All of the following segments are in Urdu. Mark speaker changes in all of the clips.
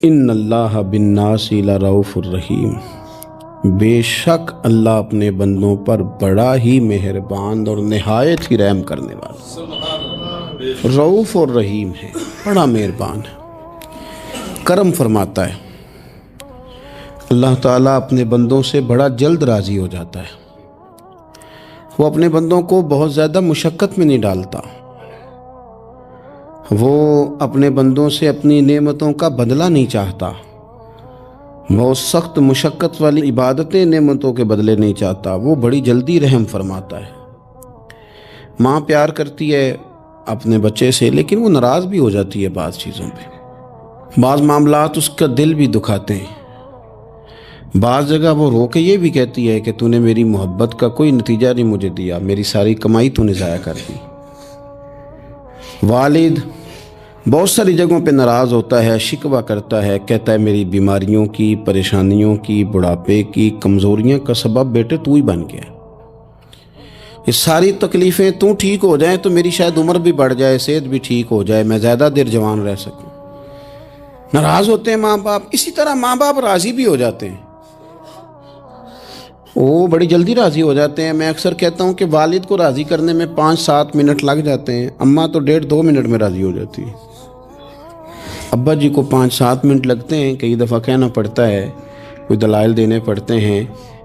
Speaker 1: ان اللہ بالناس لرؤوف الرحیم، بے شک اللہ اپنے بندوں پر بڑا ہی مہربان اور نہایت ہی رحم کرنے والا رؤوف اور رحیم ہے، بڑا مہربان ہے، کرم فرماتا ہے۔ اللہ تعالیٰ اپنے بندوں سے بڑا جلد راضی ہو جاتا ہے۔ وہ اپنے بندوں کو بہت زیادہ مشقت میں نہیں ڈالتا، وہ اپنے بندوں سے اپنی نعمتوں کا بدلہ نہیں چاہتا، بہت سخت مشقت والی عبادتیں نعمتوں کے بدلے نہیں چاہتا، وہ بڑی جلدی رحم فرماتا ہے۔ ماں پیار کرتی ہے اپنے بچے سے، لیکن وہ ناراض بھی ہو جاتی ہے بعض چیزوں پہ، بعض معاملات اس کا دل بھی دکھاتے ہیں، بعض جگہ وہ رو کے یہ بھی کہتی ہے کہ تو نے میری محبت کا کوئی نتیجہ نہیں مجھے دیا، میری ساری کمائی تو نے ضائع کر دی۔ والد بہت ساری جگہوں پہ ناراض ہوتا ہے، شکوہ کرتا ہے، کہتا ہے میری بیماریوں کی، پریشانیوں کی، بڑھاپے کی، کمزوریاں کا سبب بیٹے تو ہی بن گیا۔ یہ ساری تکلیفیں تو ٹھیک ہو جائیں تو میری شاید عمر بھی بڑھ جائے، صحت بھی ٹھیک ہو جائے، میں زیادہ دیر جوان رہ سکوں۔ ناراض ہوتے ہیں ماں باپ، اسی طرح ماں باپ راضی بھی ہو جاتے ہیں، وہ بڑی جلدی راضی ہو جاتے ہیں۔ میں اکثر کہتا ہوں کہ والد کو راضی کرنے میں 5-7 منٹ لگ جاتے ہیں، اماں تو 1.5-2 منٹ میں راضی ہو جاتی ہے۔ ابا جی کو 5-7 منٹ لگتے ہیں، کئی دفعہ کہنا پڑتا ہے، کوئی دلائل دینے پڑتے ہیں،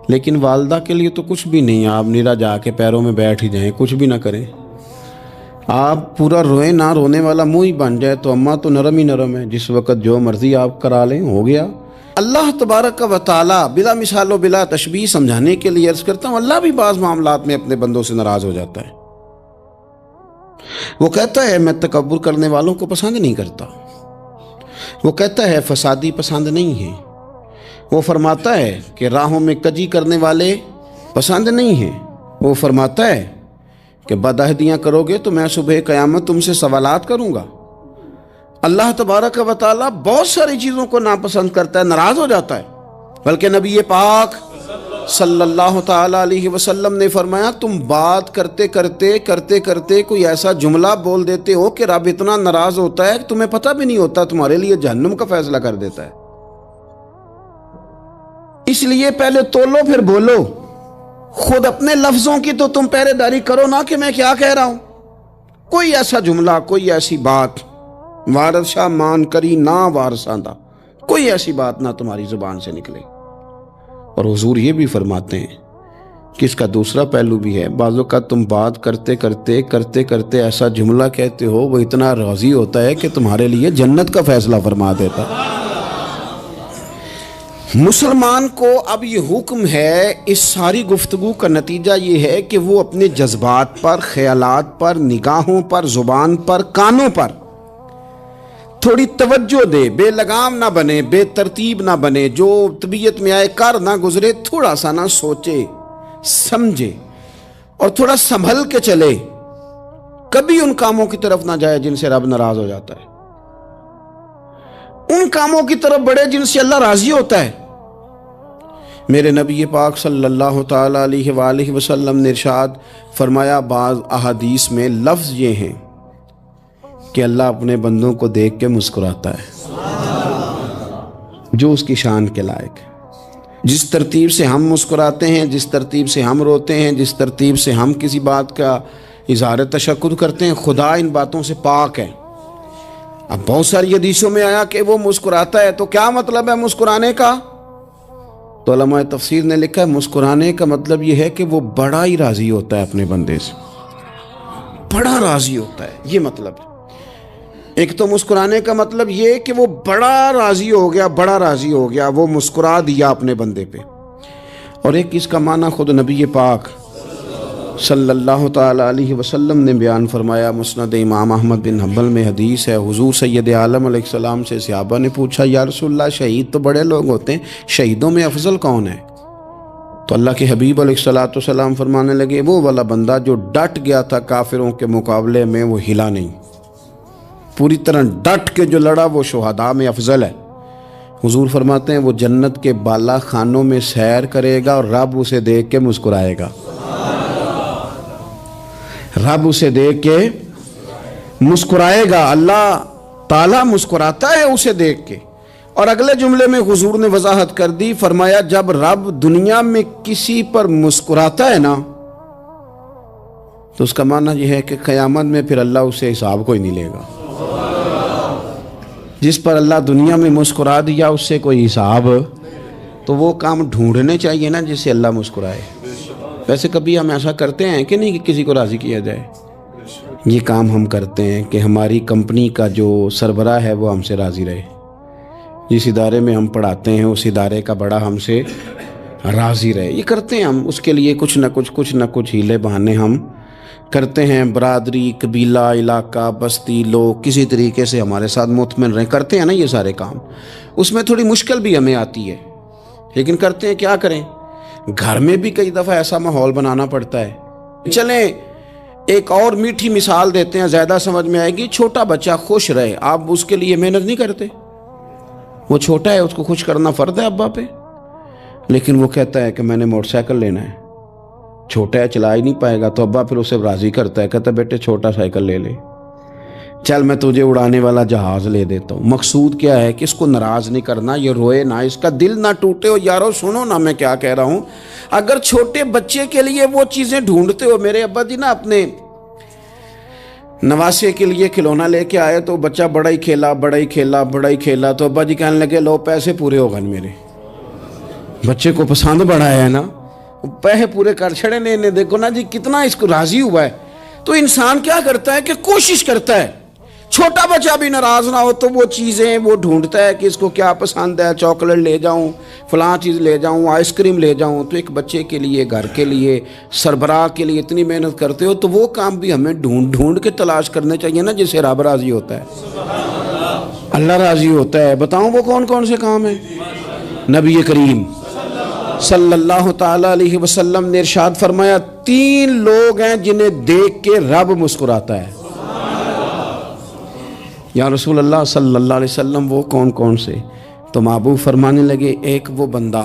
Speaker 1: لیکن والدہ کے لیے تو کچھ بھی نہیں، آپ نیرا جا کے پیروں میں بیٹھ ہی جائیں، کچھ بھی نہ کریں، آپ پورا روئیں نہ، رونے والا منہ ہی بن جائے تو اماں تو نرم ہی نرم ہے، جس وقت جو مرضی آپ کرا لیں ہو گیا۔ اللہ تبارک و تعالیٰ بلا مثال و بلا تشبیہ سمجھانے کے لیے عرض کرتا ہوں، اللہ بھی بعض معاملات میں اپنے بندوں سے ناراض ہو جاتا ہے۔ وہ کہتا ہے میں تکبر کرنے والوں کو پسند نہیں کرتا، وہ کہتا ہے فسادی پسند نہیں ہے، وہ فرماتا ہے کہ راہوں میں کجی کرنے والے پسند نہیں ہیں، وہ فرماتا ہے کہ بدعہدیاں کرو گے تو میں صبح قیامت تم سے سوالات کروں گا۔ اللہ تبارک و تعالیٰ بہت ساری چیزوں کو ناپسند کرتا ہے، ناراض ہو جاتا ہے، بلکہ نبی پاک صلی اللہ تعالیٰ علیہ وسلم نے فرمایا تم بات کرتے کرتے کوئی ایسا جملہ بول دیتے ہو کہ رب اتنا ناراض ہوتا ہے کہ تمہیں پتہ بھی نہیں ہوتا، تمہارے لیے جہنم کا فیصلہ کر دیتا ہے۔ اس لیے پہلے تولو پھر بولو، خود اپنے لفظوں کی تو تم پہرے داری کرو نا کہ میں کیا کہہ رہا ہوں۔ کوئی ایسا جملہ، کوئی ایسی بات وارث شاہ مان کری نہ وارثاں دا، کوئی ایسی بات نہ تمہاری زبان سے نکلے۔ اور حضور یہ بھی فرماتے ہیں کہ اس کا دوسرا پہلو بھی ہے، بعض اوقات تم بات کرتے ایسا جملہ کہتے ہو وہ اتنا راضی ہوتا ہے کہ تمہارے لیے جنت کا فیصلہ فرما دیتا۔ مسلمان کو اب یہ حکم ہے، اس ساری گفتگو کا نتیجہ یہ ہے کہ وہ اپنے جذبات پر، خیالات پر، نگاہوں پر، زبان پر، کانوں پر تھوڑی توجہ دے، بے لگام نہ بنے، بے ترتیب نہ بنے، جو طبیعت میں آئے کر نہ گزرے، تھوڑا سا نہ سوچے سمجھے اور تھوڑا سنبھل کے چلے، کبھی ان کاموں کی طرف نہ جائے جن سے رب ناراض ہو جاتا ہے، ان کاموں کی طرف بڑھے جن سے اللہ راضی ہوتا ہے۔ میرے نبی پاک صلی اللہ تعالیٰ علیہ وآلہ وسلم نے ارشاد فرمایا، بعض احادیث میں لفظ یہ ہیں کہ اللہ اپنے بندوں کو دیکھ کے مسکراتا ہے جو اس کی شان کے لائق ہے۔ جس ترتیب سے ہم مسکراتے ہیں، جس ترتیب سے ہم روتے ہیں، جس ترتیب سے ہم کسی بات کا اظہار تشکر کرتے ہیں، خدا ان باتوں سے پاک ہے۔ اب بہت ساری حدیثوں میں آیا کہ وہ مسکراتا ہے، تو کیا مطلب ہے مسکرانے کا؟ تو علماء تفسیر نے لکھا ہے مسکرانے کا مطلب یہ ہے کہ وہ بڑا ہی راضی ہوتا ہے اپنے بندے سے، بڑا راضی ہوتا ہے، یہ مطلب ہے۔ ایک تو مسکرانے کا مطلب یہ کہ وہ بڑا راضی ہو گیا، وہ مسکرا دیا اپنے بندے پہ، اور ایک اس کا معنی خود نبی پاک صلی اللہ تعالیٰ علیہ وسلم نے بیان فرمایا۔ مسند امام احمد بن حنبل میں حدیث ہے، حضور سید عالم علیہ السلام سے صحابہ نے پوچھا یا رسول اللہ شہید تو بڑے لوگ ہوتے ہیں، شہیدوں میں افضل کون ہے؟ تو اللہ کے حبیب علیہ السلام فرمانے لگے وہ والا بندہ جو ڈٹ گیا تھا کافروں کے مقابلے میں، وہ ہلا نہیں، پوری طرح ڈٹ کے جو لڑا وہ شہداء میں افضل ہے۔ حضور فرماتے ہیں وہ جنت کے بالا خانوں میں سیر کرے گا اور رب اسے دیکھ کے مسکرائے گا، رب اسے دیکھ کے مسکرائے گا، اللہ تعالیٰ مسکراتا ہے اسے دیکھ کے، اور اگلے جملے میں حضور نے وضاحت کر دی، فرمایا جب رب دنیا میں کسی پر مسکراتا ہے نا تو اس کا معنی یہ ہے کہ قیامت میں پھر اللہ اسے حساب کوئی نہیں لے گا۔ جس پر اللہ دنیا میں مسکرا دیا اس سے کوئی حساب، تو وہ کام ڈھونڈنے چاہیے نا جس سے اللہ مسکرائے۔ ویسے کبھی ہم ایسا کرتے ہیں کہ نہیں کہ کسی کو راضی کیا جائے؟ یہ کام ہم کرتے ہیں کہ ہماری کمپنی کا جو سربراہ ہے وہ ہم سے راضی رہے، جس ادارے میں ہم پڑھاتے ہیں اس ادارے کا بڑا ہم سے راضی رہے۔ یہ کرتے ہیں ہم، اس کے لیے کچھ نہ کچھ ہیلے بہانے ہم کرتے ہیں۔ برادری، قبیلہ، علاقہ، بستی، لوگ کسی طریقے سے ہمارے ساتھ مطمئن رہیں، کرتے ہیں نا یہ سارے کام۔ اس میں تھوڑی مشکل بھی ہمیں آتی ہے لیکن کرتے ہیں، کیا کریں۔ گھر میں بھی کئی دفعہ ایسا ماحول بنانا پڑتا ہے۔ چلیں ایک اور میٹھی مثال دیتے ہیں، زیادہ سمجھ میں آئے گی۔ چھوٹا بچہ خوش رہے، آپ اس کے لیے محنت نہیں کرتے؟ وہ چھوٹا ہے، اس کو خوش کرنا فرض ہے ابا پہ، لیکن وہ کہتا ہے کہ میں نے موٹر سائیکل لینا ہے۔ چھوٹا ہے، چلا ہی نہیں پائے گا، تو ابا پھر اسے راضی کرتا ہے، کہتا ہے بیٹے چھوٹا سائیکل لے لے، چل میں تجھے اڑانے والا جہاز لے دیتا ہوں۔ مقصود کیا ہے کہ اس کو ناراض نہیں کرنا، یہ روئے نہ، اس کا دل نہ ٹوٹے۔ ہو یارو سنو نا میں کیا کہہ رہا ہوں، اگر چھوٹے بچے کے لیے وہ چیزیں ڈھونڈتے ہو، میرے ابا جی نا اپنے نواسے کے لیے کھلونا لے کے آئے تو بچہ بڑا ہی کھیلا، تو ابا جی کہنے لگے لو پیسے پورے ہو گئے میرے۔ بچے کو پسند بڑا ہے نا، پیسے پورے کر چھڑے نے، دیکھو نا جی کتنا اس کو راضی ہوا ہے۔ تو انسان کیا کرتا ہے کہ کوشش کرتا ہے، چھوٹا بچہ بھی ناراض نہ ہو تو وہ چیزیں وہ ڈھونڈتا ہے کہ اس کو کیا پسند ہے، چاکلیٹ لے جاؤں، فلاں چیز لے جاؤں، آئس کریم لے جاؤں۔ تو ایک بچے کے لیے، گھر کے لیے، سربراہ کے لیے اتنی محنت کرتے ہو، تو وہ کام بھی ہمیں ڈھونڈ کے تلاش کرنے چاہیے نا جس سے رب راضی ہوتا ہے، اللہ راضی ہوتا ہے۔ بتاؤں وہ کون کون سے کام ہیں؟ نبی کریم صلی اللہ تعالیٰ علیہ وسلم نے ارشاد فرمایا 3 لوگ ہیں جنہیں دیکھ کے رب مسکراتا ہے۔ یا رسول اللہ صلی اللہ علیہ وسلم وہ کون کون سے؟ تو محبوب فرمانے لگے ایک وہ بندہ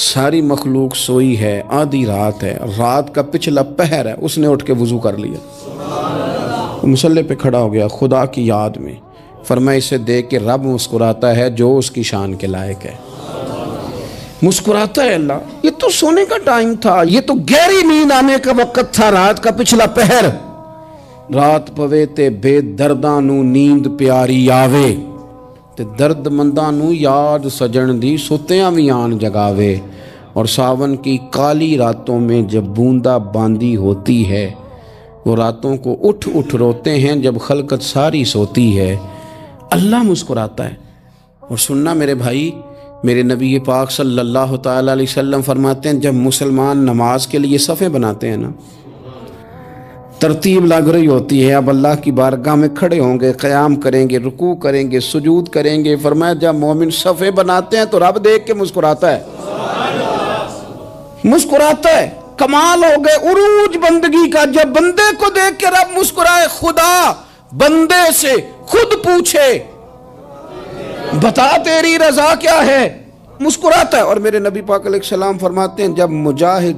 Speaker 1: ساری مخلوق سوئی ہے، آدھی رات ہے، رات کا پچھلا پہر ہے، اس نے اٹھ کے وضو کر لیا، مصلی پہ کھڑا ہو گیا خدا کی یاد میں، فرمایا اسے دیکھ کے رب مسکراتا ہے جو اس کی شان کے لائق ہے۔ مسکراتا ہے اللہ۔ یہ تو سونے کا ٹائم تھا، یہ تو گہری نیند آنے کا وقت تھا، رات کا پچھلا پہر۔ رات پوے تے بے درداں نو نیند پیاری آوے، تے درد منداں نو یاد سجن دی ستیاں وی آن جگاوے۔ اور ساون کی کالی راتوں میں جب بوندا باندی ہوتی ہے، وہ راتوں کو اٹھ اٹھ روتے ہیں جب خلقت ساری سوتی ہے۔ اللہ مسکراتا ہے۔ اور سننا میرے بھائی، میرے نبی پاک صلی اللہ تعالیٰ علیہ وسلم فرماتے ہیں جب مسلمان نماز کے لیے صفیں بناتے ہیں نا، ترتیب لگ رہی ہوتی ہے، اب اللہ کی بارگاہ میں کھڑے ہوں گے، قیام کریں گے، رکوع کریں گے، سجود کریں گے، فرمایا جب مومن صفیں بناتے ہیں تو رب دیکھ کے مسکراتا ہے، مسکراتا ہے۔ کمال ہو گئے عروج بندگی کا، جب بندے کو دیکھ کے رب مسکرائے۔ خدا بندے سے خود پوچھے بتا تیری رضا کیا ہے، مسکراتا ہے۔ اور میرے نبی پاک علیہ السلام فرماتے ہیں جب مجاہد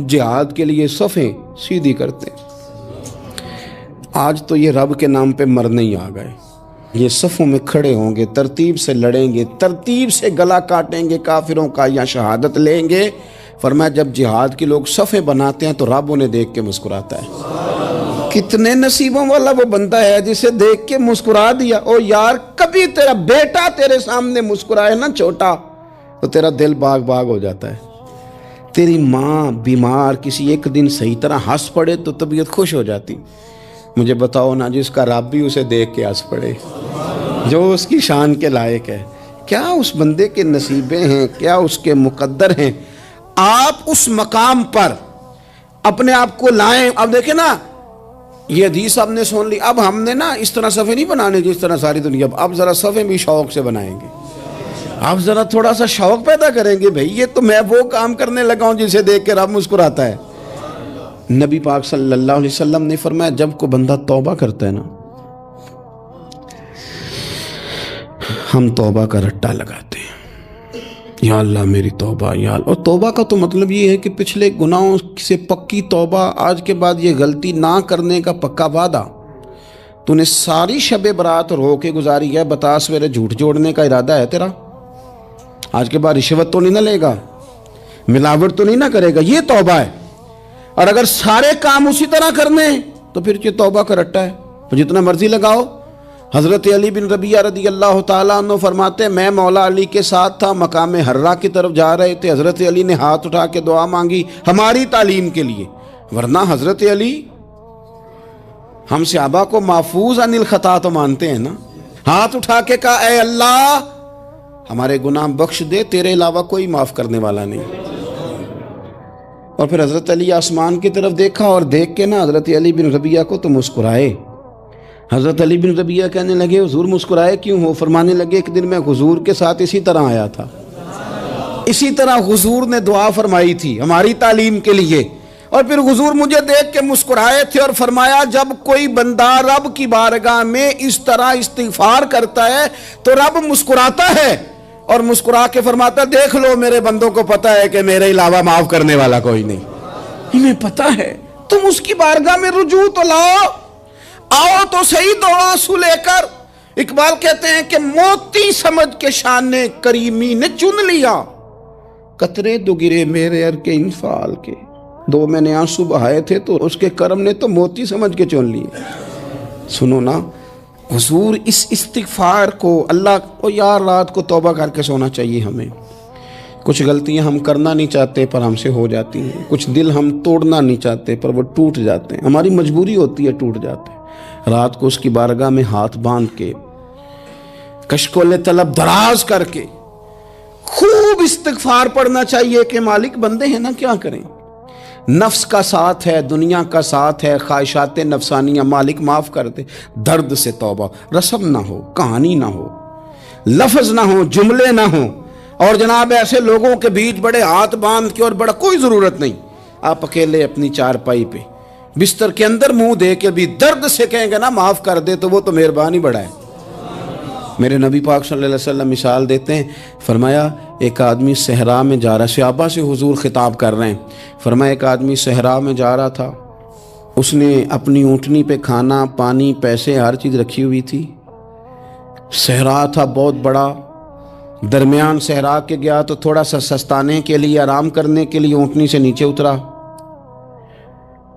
Speaker 1: جہاد کے لیے صفیں سیدھی کرتے ہیں، آج تو یہ رب کے نام پہ مرنے ہی آ گئے، یہ صفوں میں کھڑے ہوں گے، ترتیب سے لڑیں گے، ترتیب سے گلا کاٹیں گے کافروں کا یا شہادت لیں گے۔ فرمایا جب جہاد کے لوگ صفیں بناتے ہیں تو رب انہیں دیکھ کے مسکراتا ہے۔ کتنے نصیبوں والا وہ بندہ ہے جسے دیکھ کے مسکرا دیا۔ او یار کبھی تیرا بیٹا تیرے سامنے مسکرائے نا چھوٹا تو تیرا دل باغ باغ ہو جاتا ہے۔ تیری ماں بیمار کسی ایک دن صحیح طرح ہنس پڑے تو طبیعت خوش ہو جاتی۔ مجھے بتاؤ نا جس کا رب بھی اسے دیکھ کے ہنس پڑے، جو اس کی شان کے لائق ہے، کیا اس بندے کے نصیبیں ہیں، کیا اس کے مقدر ہیں۔ آپ اس مقام پر اپنے آپ کو لائیں۔ اب دیکھیں نا یہ حدیث آپ نے سن لی، اب ہم نے نا اس طرح صفحے نہیں بنانے جس طرح ساری دنیا، اب ذرا صفحے بھی شوق سے بنائیں گے، آپ ذرا تھوڑا سا شوق پیدا کریں گے۔ بھئی یہ تو میں وہ کام کرنے لگا ہوں جسے دیکھ کے رب مسکراتا ہے۔ نبی پاک صلی اللہ علیہ وسلم نے فرمایا جب کوئی بندہ توبہ کرتا ہے نا، ہم توبہ کا رٹا لگاتے ہیں، یا اللہ میری توبہ یا اللہ۔ اور توبہ کا تو مطلب یہ ہے کہ پچھلے گناہوں سے پکی توبہ، آج کے بعد یہ غلطی نہ کرنے کا پکا وعدہ۔ تو نے ساری شب برات رو کے گزاری ہے، بتا سویرے جھوٹ جوڑنے کا ارادہ ہے تیرا؟ آج کے بعد رشوت تو نہیں نہ لے گا، ملاوٹ تو نہیں نہ کرے گا، یہ توبہ ہے۔ اور اگر سارے کام اسی طرح کرنے ہیں تو پھر یہ توبہ کا رٹا ہے، تو جتنا مرضی لگاؤ۔ حضرت علی بن ربیعہ رضی اللہ تعالیٰ عنہ فرماتے ہیں میں مولا علی کے ساتھ تھا، مقام حرہ کی طرف جا رہے تھے، حضرت علی نے ہاتھ اٹھا کے دعا مانگی ہماری تعلیم کے لیے، ورنہ حضرت علی ہم صحابہ کو محفوظ عن الخطا تو مانتے ہیں نا۔ ہاتھ اٹھا کے کہا اے اللہ ہمارے گناہ بخش دے، تیرے علاوہ کوئی معاف کرنے والا نہیں۔ اور پھر حضرت علی آسمان کی طرف دیکھا اور دیکھ کے نا حضرت علی بن ربیعہ کو تو مسکرائے۔ حضرت علی بن ربیعہ کہنے لگے حضور مسکرائے کیوں ہو؟ فرمانے لگے ایک دن میں حضور کے ساتھ اسی طرح آیا تھا، اسی طرح حضور نے دعا فرمائی تھی ہماری تعلیم کے لیے، اور پھر حضور مجھے دیکھ کے مسکرائے تھے اور فرمایا جب کوئی بندہ رب کی بارگاہ میں اس طرح استغفار کرتا ہے تو رب مسکراتا ہے اور مسکرا کے فرماتا دیکھ لو میرے بندوں کو پتا ہے کہ میرے علاوہ معاف کرنے والا کوئی نہیں، انہیں پتا ہے، تم اس کی بارگاہ میں رجوع تو لاؤ، آؤ تو صحیح دو آنسو لے کر۔ اقبال کہتے ہیں کہ موتی سمجھ کے شان کریمی نے چن لیا، قطرے دو گرے میرے ار کے انفعال کے، دو میں نے آنسو بہائے تھے تو اس کے کرم نے تو موتی سمجھ کے چن لیے۔ سنو نا حضور اس استغفار کو اللہ کو یار رات کو توبہ کر کے سونا چاہیے ہمیں۔ کچھ غلطیاں ہم کرنا نہیں چاہتے پر ہم سے ہو جاتی ہیں، کچھ دل ہم توڑنا نہیں چاہتے پر وہ ٹوٹ جاتے ہیں، ہماری مجبوری ہوتی ہے ٹوٹ جاتے ہیں۔ رات کو اس کی بارگاہ میں ہاتھ باندھ کے کشکول طلب دراز کر کے خوب استغفار پڑھنا چاہیے کہ مالک بندے ہیں نا کیا کریں، نفس کا ساتھ ہے، دنیا کا ساتھ ہے، خواہشات نفسانیہ، مالک معاف کر دے، درد سے توبہ، رسم نہ ہو، کہانی نہ ہو، لفظ نہ ہو، جملے نہ ہوں، اور جناب ایسے لوگوں کے بیچ بڑے ہاتھ باندھ کے اور بڑا کوئی ضرورت نہیں، آپ اکیلے اپنی چارپائی پہ بستر کے اندر منہ دے کے بھی درد سے کہیں گے نا معاف کر دے تو وہ تو مہربانی بڑا ہے۔ میرے نبی پاک صلی اللہ علیہ وسلم مثال دیتے ہیں، فرمایا ایک آدمی صحرا میں جا رہا، صحابہ سے حضور خطاب کر رہے ہیں، فرمایا ایک آدمی صحرا میں جا رہا تھا، اس نے اپنی اونٹنی پہ کھانا پانی پیسے ہر چیز رکھی ہوئی تھی، صحرا تھا بہت بڑا، درمیان صحرا کے گیا تو تھوڑا سا سستانے کے لیے آرام کرنے کے لیے اونٹنی سے نیچے اترا،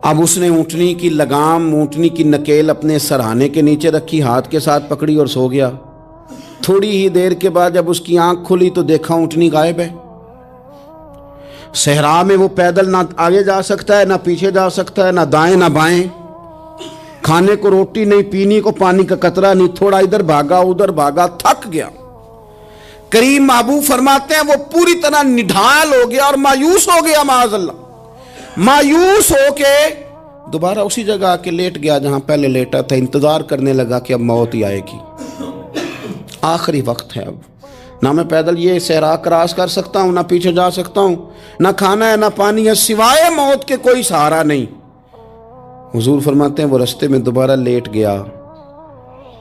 Speaker 1: اب اس نے اونٹنی کی لگام اونٹنی کی نکیل اپنے سرہانے کے نیچے رکھی، ہاتھ کے ساتھ پکڑی اور سو گیا۔ تھوڑی ہی دیر کے بعد جب اس کی آنکھ کھلی تو دیکھا اونٹنی غائب ہے۔ صحرا میں وہ پیدل نہ آگے جا سکتا ہے نہ پیچھے جا سکتا ہے، نہ دائیں نہ بائیں، کھانے کو روٹی نہیں، پینے کو پانی کا قطرہ نہیں، تھوڑا ادھر بھاگا ادھر بھاگا، تھک گیا۔ کریم محبوب فرماتے ہیں وہ پوری طرح نڈھال ہو گیا اور مایوس ہو گیا، معاذ اللہ، مایوس ہو کے دوبارہ اسی جگہ آ کے لیٹ گیا جہاں پہلے لیٹا تھا، انتظار کرنے لگا کہ اب موت ہی آئے گی، آخری وقت ہے، اب نہ میں پیدل یہ صحرا کراس کر سکتا ہوں، نہ پیچھے جا سکتا ہوں، نہ کھانا ہے نہ پانی ہے، سوائے موت کے کوئی سہارا نہیں۔ حضور فرماتے ہیں وہ رستے میں دوبارہ لیٹ گیا،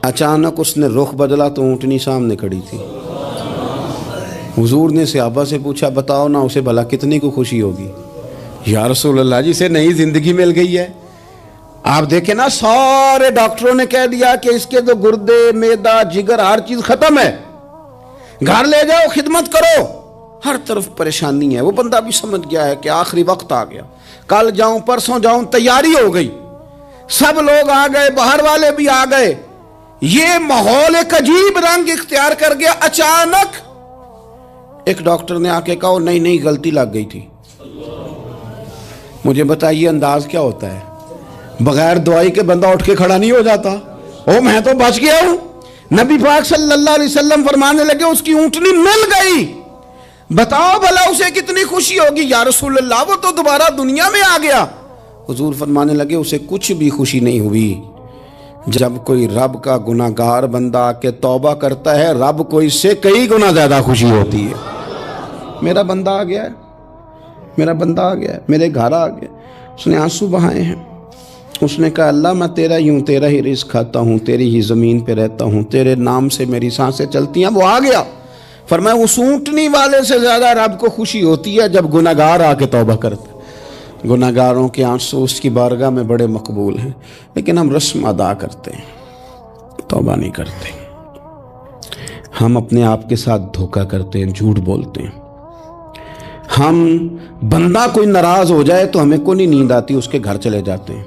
Speaker 1: اچانک اس نے رخ بدلا تو اونٹنی سامنے کھڑی تھی۔ حضور نے صحابہ سے پوچھا بتاؤ نا اسے بھلا کتنی کو خوشی ہوگی؟ یا رسول اللہ جی سے نئی زندگی مل گئی ہے۔ آپ دیکھیں نا سارے ڈاکٹروں نے کہہ دیا کہ اس کے تو گردے معدہ جگر ہر چیز ختم ہے، گھر لے جاؤ خدمت کرو، ہر طرف پریشانی ہے۔ وہ بندہ بھی سمجھ گیا ہے کہ آخری وقت آ گیا، کل جاؤں پرسوں جاؤں، تیاری ہو گئی، سب لوگ آ گئے، باہر والے بھی آ گئے، یہ ماحول ایک عجیب رنگ اختیار کر گیا۔ اچانک ایک ڈاکٹر نے آ کے کہا نہیں نہیں غلطی لگ گئی تھی۔ مجھے بتائیے انداز کیا ہوتا ہے؟ بغیر دوائی کے بندہ اٹھ کے کھڑا نہیں ہو جاتا، او میں تو بچ گیا ہوں۔ نبی پاک صلی اللہ علیہ وسلم فرمانے لگے اس کی اونٹنی مل گئی، بتاؤ بھلا اسے کتنی خوشی ہوگی؟ یا رسول اللہ وہ تو دوبارہ دنیا میں آ گیا۔ حضور فرمانے لگے اسے کچھ بھی خوشی نہیں ہوئی۔ جب کوئی رب کا گناہ گار بندہ آ کے توبہ کرتا ہے، رب کو اس سے کئی گنا زیادہ خوشی ہوتی ہے۔ میرا بندہ آ گیا ہے، میرا بندہ آ گیا ہے، میرے گھر آ گیا۔ اس نے آنسو بہائے ہیں، اس نے کہا اللہ میں تیرا ہی ہوں، تیرا ہی رزق کھاتا ہوں، تیری ہی زمین پہ رہتا ہوں، تیرے نام سے میری سانسیں چلتی ہیں۔ وہ آ گیا۔ فرمایا اس اونٹنی والے سے زیادہ رب کو خوشی ہوتی ہے جب گناہگار آ کے توبہ کرتا ہے۔ گناہگاروں کے آنسو اس کی بارگاہ میں بڑے مقبول ہیں، لیکن ہم رسم ادا کرتے ہیں۔ توبہ نہیں کرتے. ہم اپنے آپ کے ساتھ دھوکہ کرتے ہیں, جھوٹ بولتے ہیں. ہم بندہ کوئی ناراض ہو جائے تو ہمیں کو نہیں نیند آتی, اس کے گھر چلے جاتے ہیں.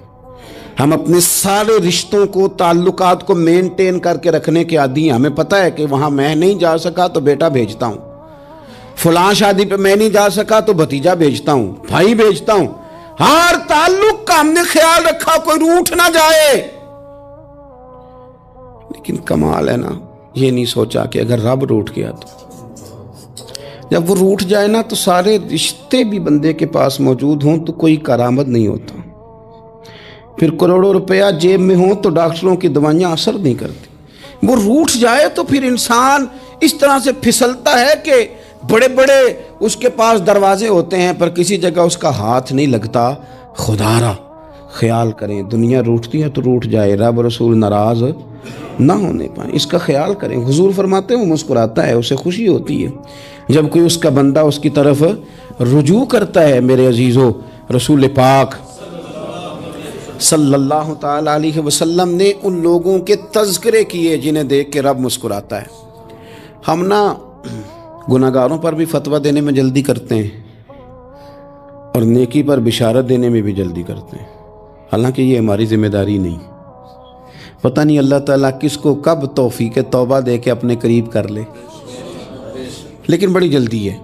Speaker 1: ہم اپنے سارے رشتوں کو, تعلقات کو مینٹین کر کے رکھنے کے عادی ہیں. ہمیں پتہ ہے کہ وہاں میں نہیں جا سکا تو بیٹا بھیجتا ہوں, فلاں شادی پہ میں نہیں جا سکا تو بھتیجا بھیجتا ہوں, بھائی بھیجتا ہوں. ہر تعلق کا ہم نے خیال رکھا کوئی روٹھ نہ جائے. لیکن کمال ہے نا, یہ نہیں سوچا کہ اگر رب روٹھ گیا تو جب وہ روٹھ جائے نا تو سارے رشتے بھی بندے کے پاس موجود ہوں تو کوئی کارآمد نہیں ہوتا. پھر کروڑوں روپیہ جیب میں ہوں تو ڈاکٹروں کی دوائیاں اثر نہیں کرتی. وہ روٹھ جائے تو پھر انسان اس طرح سے پھسلتا ہے کہ بڑے بڑے اس کے پاس دروازے ہوتے ہیں پر کسی جگہ اس کا ہاتھ نہیں لگتا. خدا را خیال کریں, دنیا روٹتی ہے تو روٹھ جائے, رب رسول ناراض نہ ہونے پائیں, اس کا خیال کریں. حضور فرماتے ہیں وہ مسکراتا ہے, اسے خوشی ہوتی ہے جب کوئی اس کا بندہ اس کی طرف رجوع کرتا ہے. میرے عزیزو, رسول پاک صلی اللہ تعالی علیہ وسلم نے ان لوگوں کے تذکرے کیے جنہیں دیکھ کے رب مسکراتا ہے. ہم نا گناہگاروں پر بھی فتویٰ دینے میں جلدی کرتے ہیں اور نیکی پر بشارت دینے میں بھی جلدی کرتے ہیں, حالانکہ یہ ہماری ذمہ داری نہیں. پتہ نہیں اللہ تعالیٰ کس کو کب توفیق توبہ دے کے اپنے قریب کر لے, لیکن بڑی جلدی ہے,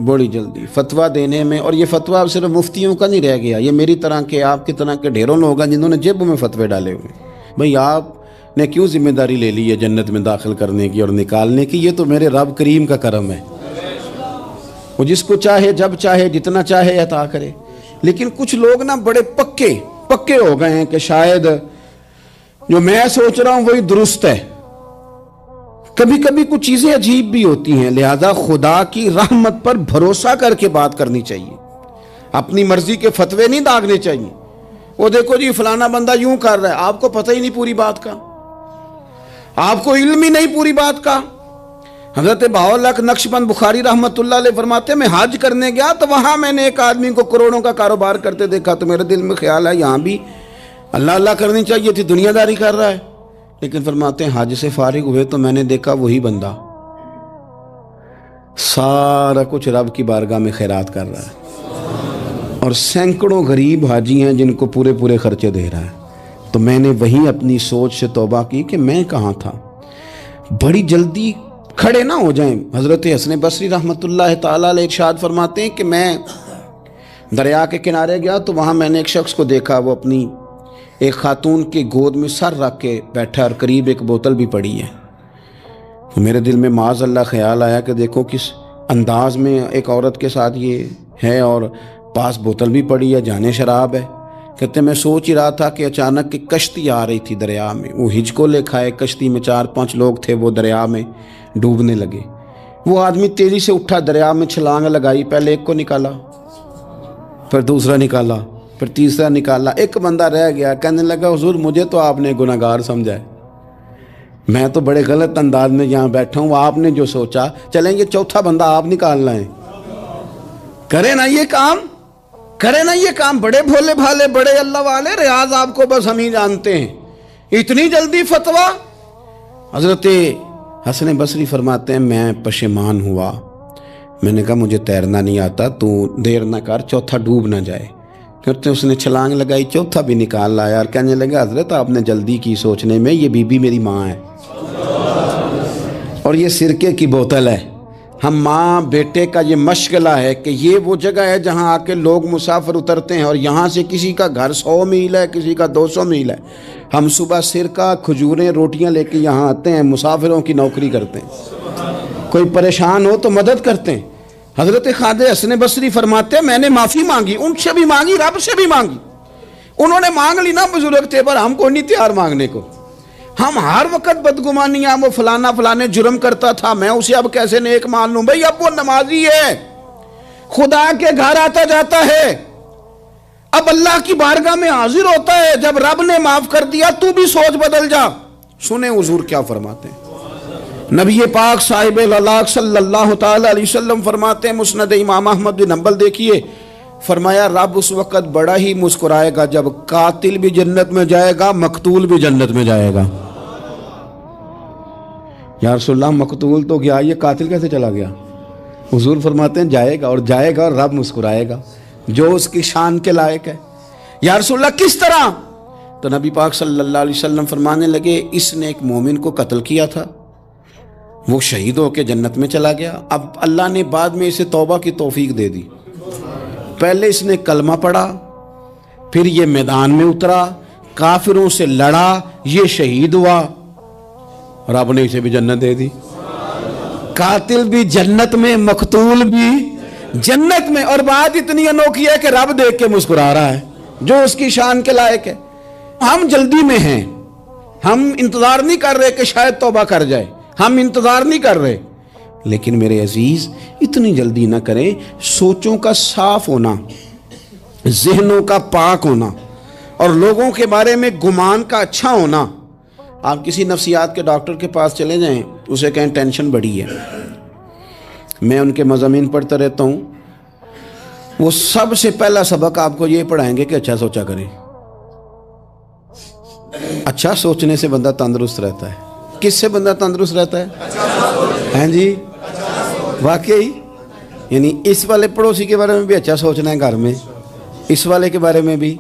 Speaker 1: بڑی جلدی فتویٰ دینے میں. اور یہ فتویٰ صرف مفتیوں کا نہیں رہ گیا, یہ میری طرح کے, آپ کی طرح کے ڈھیروں لوگ ہیں جنہوں نے جیبوں میں فتوے ڈالے ہوئے. بھئی آپ نے کیوں ذمہ داری لے لی ہے جنت میں داخل کرنے کی اور نکالنے کی؟ یہ تو میرے رب کریم کا کرم ہے, وہ جس کو چاہے جب چاہے جتنا چاہے عطا کرے. لیکن کچھ لوگ نا بڑے پکے ہو گئے ہیں کہ شاید جو میں سوچ رہا ہوں وہی درست ہے. کبھی کبھی کچھ چیزیں عجیب بھی ہوتی ہیں, لہذا خدا کی رحمت پر بھروسہ کر کے بات کرنی چاہیے, اپنی مرضی کے فتوے نہیں داغنے چاہیے. وہ دیکھو جی فلانا بندہ یوں کر رہا ہے, آپ کو پتہ ہی نہیں پوری بات کا, آپ کو علم ہی نہیں پوری بات کا. حضرت بہاءاللہ نقشبند بخاری رحمت اللہ علیہ فرماتے ہیں میں حج کرنے گیا تو وہاں میں نے ایک آدمی کو کروڑوں کا کاروبار کرتے دیکھا تو میرے دل میں خیال ہے یہاں بھی اللہ اللہ کرنی چاہیے تھی, دنیا داری کر رہا ہے. لیکن فرماتے ہیں حج سے فارغ ہوئے تو میں نے دیکھا وہی بندہ سارا کچھ رب کی بارگاہ میں خیرات کر رہا ہے, اور سینکڑوں غریب حاجی ہیں جن کو پورے خرچے دے رہا ہے. تو میں نے وہی اپنی سوچ سے توبہ کی کہ میں کہاں تھا. بڑی جلدی کھڑے نہ ہو جائیں. حضرت حسن بصری رحمت اللہ تعالیٰ علیہ ارشاد فرماتے ہیں کہ میں دریا کے کنارے گیا تو وہاں میں نے ایک شخص کو دیکھا, وہ اپنی ایک خاتون کی گود میں سر رکھ کے بیٹھا اور قریب ایک بوتل بھی پڑی ہے. میرے دل میں معاذ اللہ خیال آیا کہ دیکھو کس انداز میں ایک عورت کے ساتھ یہ ہے اور پاس بوتل بھی پڑی ہے, جانے شراب ہے. کہتے میں سوچ ہی رہا تھا کہ اچانک ایک کشتی آ رہی تھی دریا میں, وہ ہچکو لے کھائے, کشتی میں 4-5 لوگ تھے, وہ دریا میں ڈوبنے لگے. وہ آدمی تیزی سے اٹھا, دریا میں چھلانگ لگائی, پہلے ایک کو نکالا, پھر دوسرا نکالا, پھر تیسرا نکالا. ایک بندہ رہ گیا, کہنے لگا حضور مجھے تو آپ نے گناہگار سمجھا ہے, میں تو بڑے غلط انداز میں یہاں بیٹھا ہوں, آپ نے جو سوچا چلیں گے چوتھا بندہ آپ نکالنا ہے. کریں نا یہ کام, کریں نا یہ کام. بڑے بھولے بھالے بڑے اللہ والے, ریاض آپ کو بس ہم ہی جانتے ہیں. اتنی جلدی فتویٰ. حضرت حسن بصری فرماتے ہیں میں پشیمان ہوا, میں نے کہا مجھے تیرنا نہیں آتا, تو دیر نہ کر چوتھا ڈوب نہ جائے. کرتے اس نے چھلانگ لگائی, چوتھا بھی نکال لایا اور کہنے لگا حضرت آپ نے جلدی کی سوچنے میں, یہ بی بی میری ماں ہے اور یہ سرکے کی بوتل ہے. ہم ماں بیٹے کا یہ مشغلہ ہے کہ یہ وہ جگہ ہے جہاں آ کے لوگ مسافر اترتے ہیں, اور یہاں سے کسی کا گھر 100 میل ہے, کسی کا 200 میل ہے. ہم صبح سرکہ کھجوریں روٹیاں لے کے یہاں آتے ہیں, مسافروں کی نوکری کرتے ہیں, کوئی پریشان ہو تو مدد کرتے ہیں. حضرت خواجہ حسن بصری فرماتے ہیں میں نے معافی مانگی, ان سے بھی مانگی, رب سے بھی مانگی. انہوں نے مانگ لی نا بزرگ تھے, پر ہم کو نہیں تیار مانگنے کو. ہم ہر وقت بدگمانیاں, وہ فلانے جرم کرتا تھا, میں اسے اب کیسے نیک مان لوں. بھئی اب وہ نمازی ہے, خدا کے گھر آتا جاتا ہے, اب اللہ کی بارگاہ میں حاضر ہوتا ہے. جب رب نے معاف کر دیا تو بھی سوچ بدل جا. سنیں حضور کیا فرماتے ہیں. نبی پاک صاحب الاخلاق صلی اللہ تعالی علیہ وسلم فرماتے ہیں, مسند امام احمد بن حنبل دیکھیے, فرمایا رب اس وقت بڑا ہی مسکرائے گا جب قاتل بھی جنت میں جائے گا, مقتول بھی جنت میں جائے گا. یا رسول اللہ مقتول تو گیا، یہ قاتل کیسے چلا گیا؟ حضور فرماتے ہیں جائے گا اور رب مسکرائے گا جو اس کی شان کے لائق ہے۔ یا رسول اللہ کس طرح؟ تو نبی پاک صلی اللہ علیہ وسلم فرمانے لگے اس نے ایک مومن کو قتل کیا تھا، وہ شہید ہو کے جنت میں چلا گیا، اب اللہ نے بعد میں اسے توبہ کی توفیق دے دی۔ پہلے اس نے کلمہ پڑھا، پھر یہ میدان میں اترا، کافروں سے لڑا، یہ شہید ہوا، رب نے اسے بھی جنت دے دی۔ قاتل بھی جنت میں، مقتول بھی جنت میں، اور بات اتنی انوکھی ہے کہ رب دیکھ کے مسکرا رہا ہے جو اس کی شان کے لائق ہے۔ ہم جلدی میں ہیں، ہم انتظار نہیں کر رہے کہ شاید توبہ کر جائے، ہم انتظار نہیں کر رہے، لیکن میرے عزیز اتنی جلدی نہ کریں۔ سوچوں کا صاف ہونا، ذہنوں کا پاک ہونا، اور لوگوں کے بارے میں گمان کا اچھا ہونا۔ آپ کسی نفسیات کے ڈاکٹر کے پاس چلے جائیں، اسے کہیں ٹینشن بڑی ہے، میں ان کے مضامین پڑھتا رہتا ہوں، وہ سب سے پہلا سبق آپ کو یہ پڑھائیں گے کہ اچھا سوچا کریں۔ اچھا سوچنے سے بندہ تندرست رہتا ہے۔ کس سے بندہ تندرست رہتا ہے؟ ہیں جی واقعی، یعنی اس والے پڑوسی کے بارے میں بھی اچھا سوچنا ہے، گھر میں اس والے کے بارے میں بھی،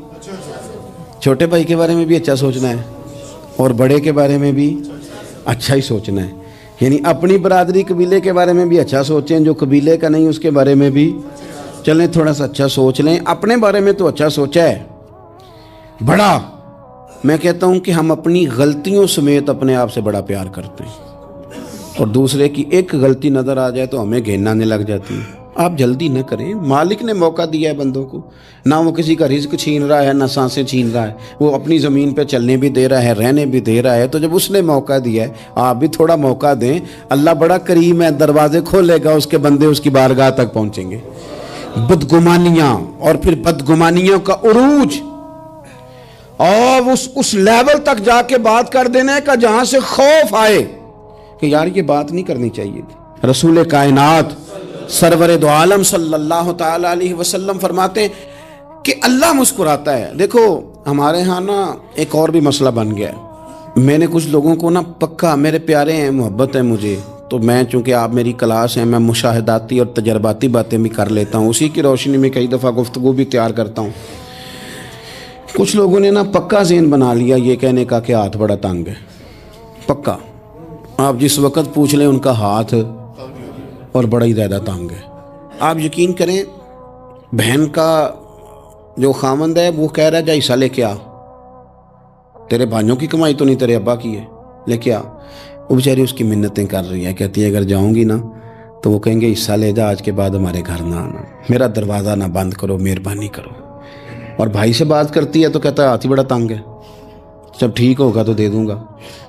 Speaker 1: چھوٹے بھائی کے بارے میں بھی اچھا سوچنا ہے، اور بڑے کے بارے میں بھی اچھا ہی سوچنا ہے۔ یعنی اپنی برادری قبیلے کے بارے میں بھی اچھا سوچیں، جو قبیلے کا نہیں اس کے بارے میں بھی چلیں تھوڑا سا اچھا سوچ لیں۔ اپنے بارے میں تو اچھا سوچا ہے بڑا، میں کہتا ہوں کہ ہم اپنی غلطیوں سمیت اپنے آپ سے بڑا پیار کرتے ہیں، اور دوسرے کی ایک غلطی نظر آ جائے تو ہمیں گھین آنے لگ جاتی ہے۔ آپ جلدی نہ کریں، مالک نے موقع دیا ہے بندوں کو، نہ وہ کسی کا رزق چھین رہا ہے، نہ سانسیں چھین رہا ہے، وہ اپنی زمین پہ چلنے بھی دے رہا ہے، رہنے بھی دے رہا ہے، تو جب اس نے موقع دیا ہے آپ بھی تھوڑا موقع دیں۔ اللہ بڑا کریم ہے، دروازے کھولے گا، اس کے بندے اس کی بارگاہ تک پہنچیں گے۔ بدگمانیاں اور پھر بدگمانیوں کا عروج، اور اس لیول تک جا کے بات کر دینے کا جہاں سے خوف آئے کہ یار یہ بات نہیں کرنی چاہیے تھی۔ رسول کائنات سرور دو عالم صلی اللہ تعالی علیہ وسلم فرماتے ہیں کہ اللہ مسکراتا ہے۔ دیکھو ہمارے ہاں نا ایک اور بھی مسئلہ بن گیا ہے، میں نے کچھ لوگوں کو نا پکا، میرے پیارے ہیں، محبت ہے مجھے، تو میں چونکہ آپ میری کلاس ہیں، میں مشاہداتی اور تجرباتی باتیں بھی کر لیتا ہوں، اسی کی روشنی میں کئی دفعہ گفتگو بھی تیار کرتا ہوں۔ کچھ لوگوں نے نا پکا ذہن بنا لیا یہ کہنے کا کہ ہاتھ بڑا تنگ ہے، پکا، آپ جس وقت پوچھ لیں ان کا ہاتھ اور بڑا ہی زیادہ تنگ ہے۔ آپ یقین کریں، بہن کا جو خامند ہے وہ کہہ رہا ہے جا حصہ لے کے آ، تیرے بھائیوں کی کمائی تو نہیں، تیرے ابا کی ہے، لے کے آ۔ وہ بیچاری اس کی منتیں کر رہی ہے، کہتی ہے اگر جاؤں گی نا تو وہ کہیں گے حصہ لے جا، آج کے بعد ہمارے گھر نہ آنا، میرا دروازہ نہ بند کرو، مہربانی کرو۔ اور بھائی سے بات کرتی ہے تو کہتا ہے ہاتھ ہی بڑا تنگ ہے، جب ٹھیک ہوگا تو دے دوں گا۔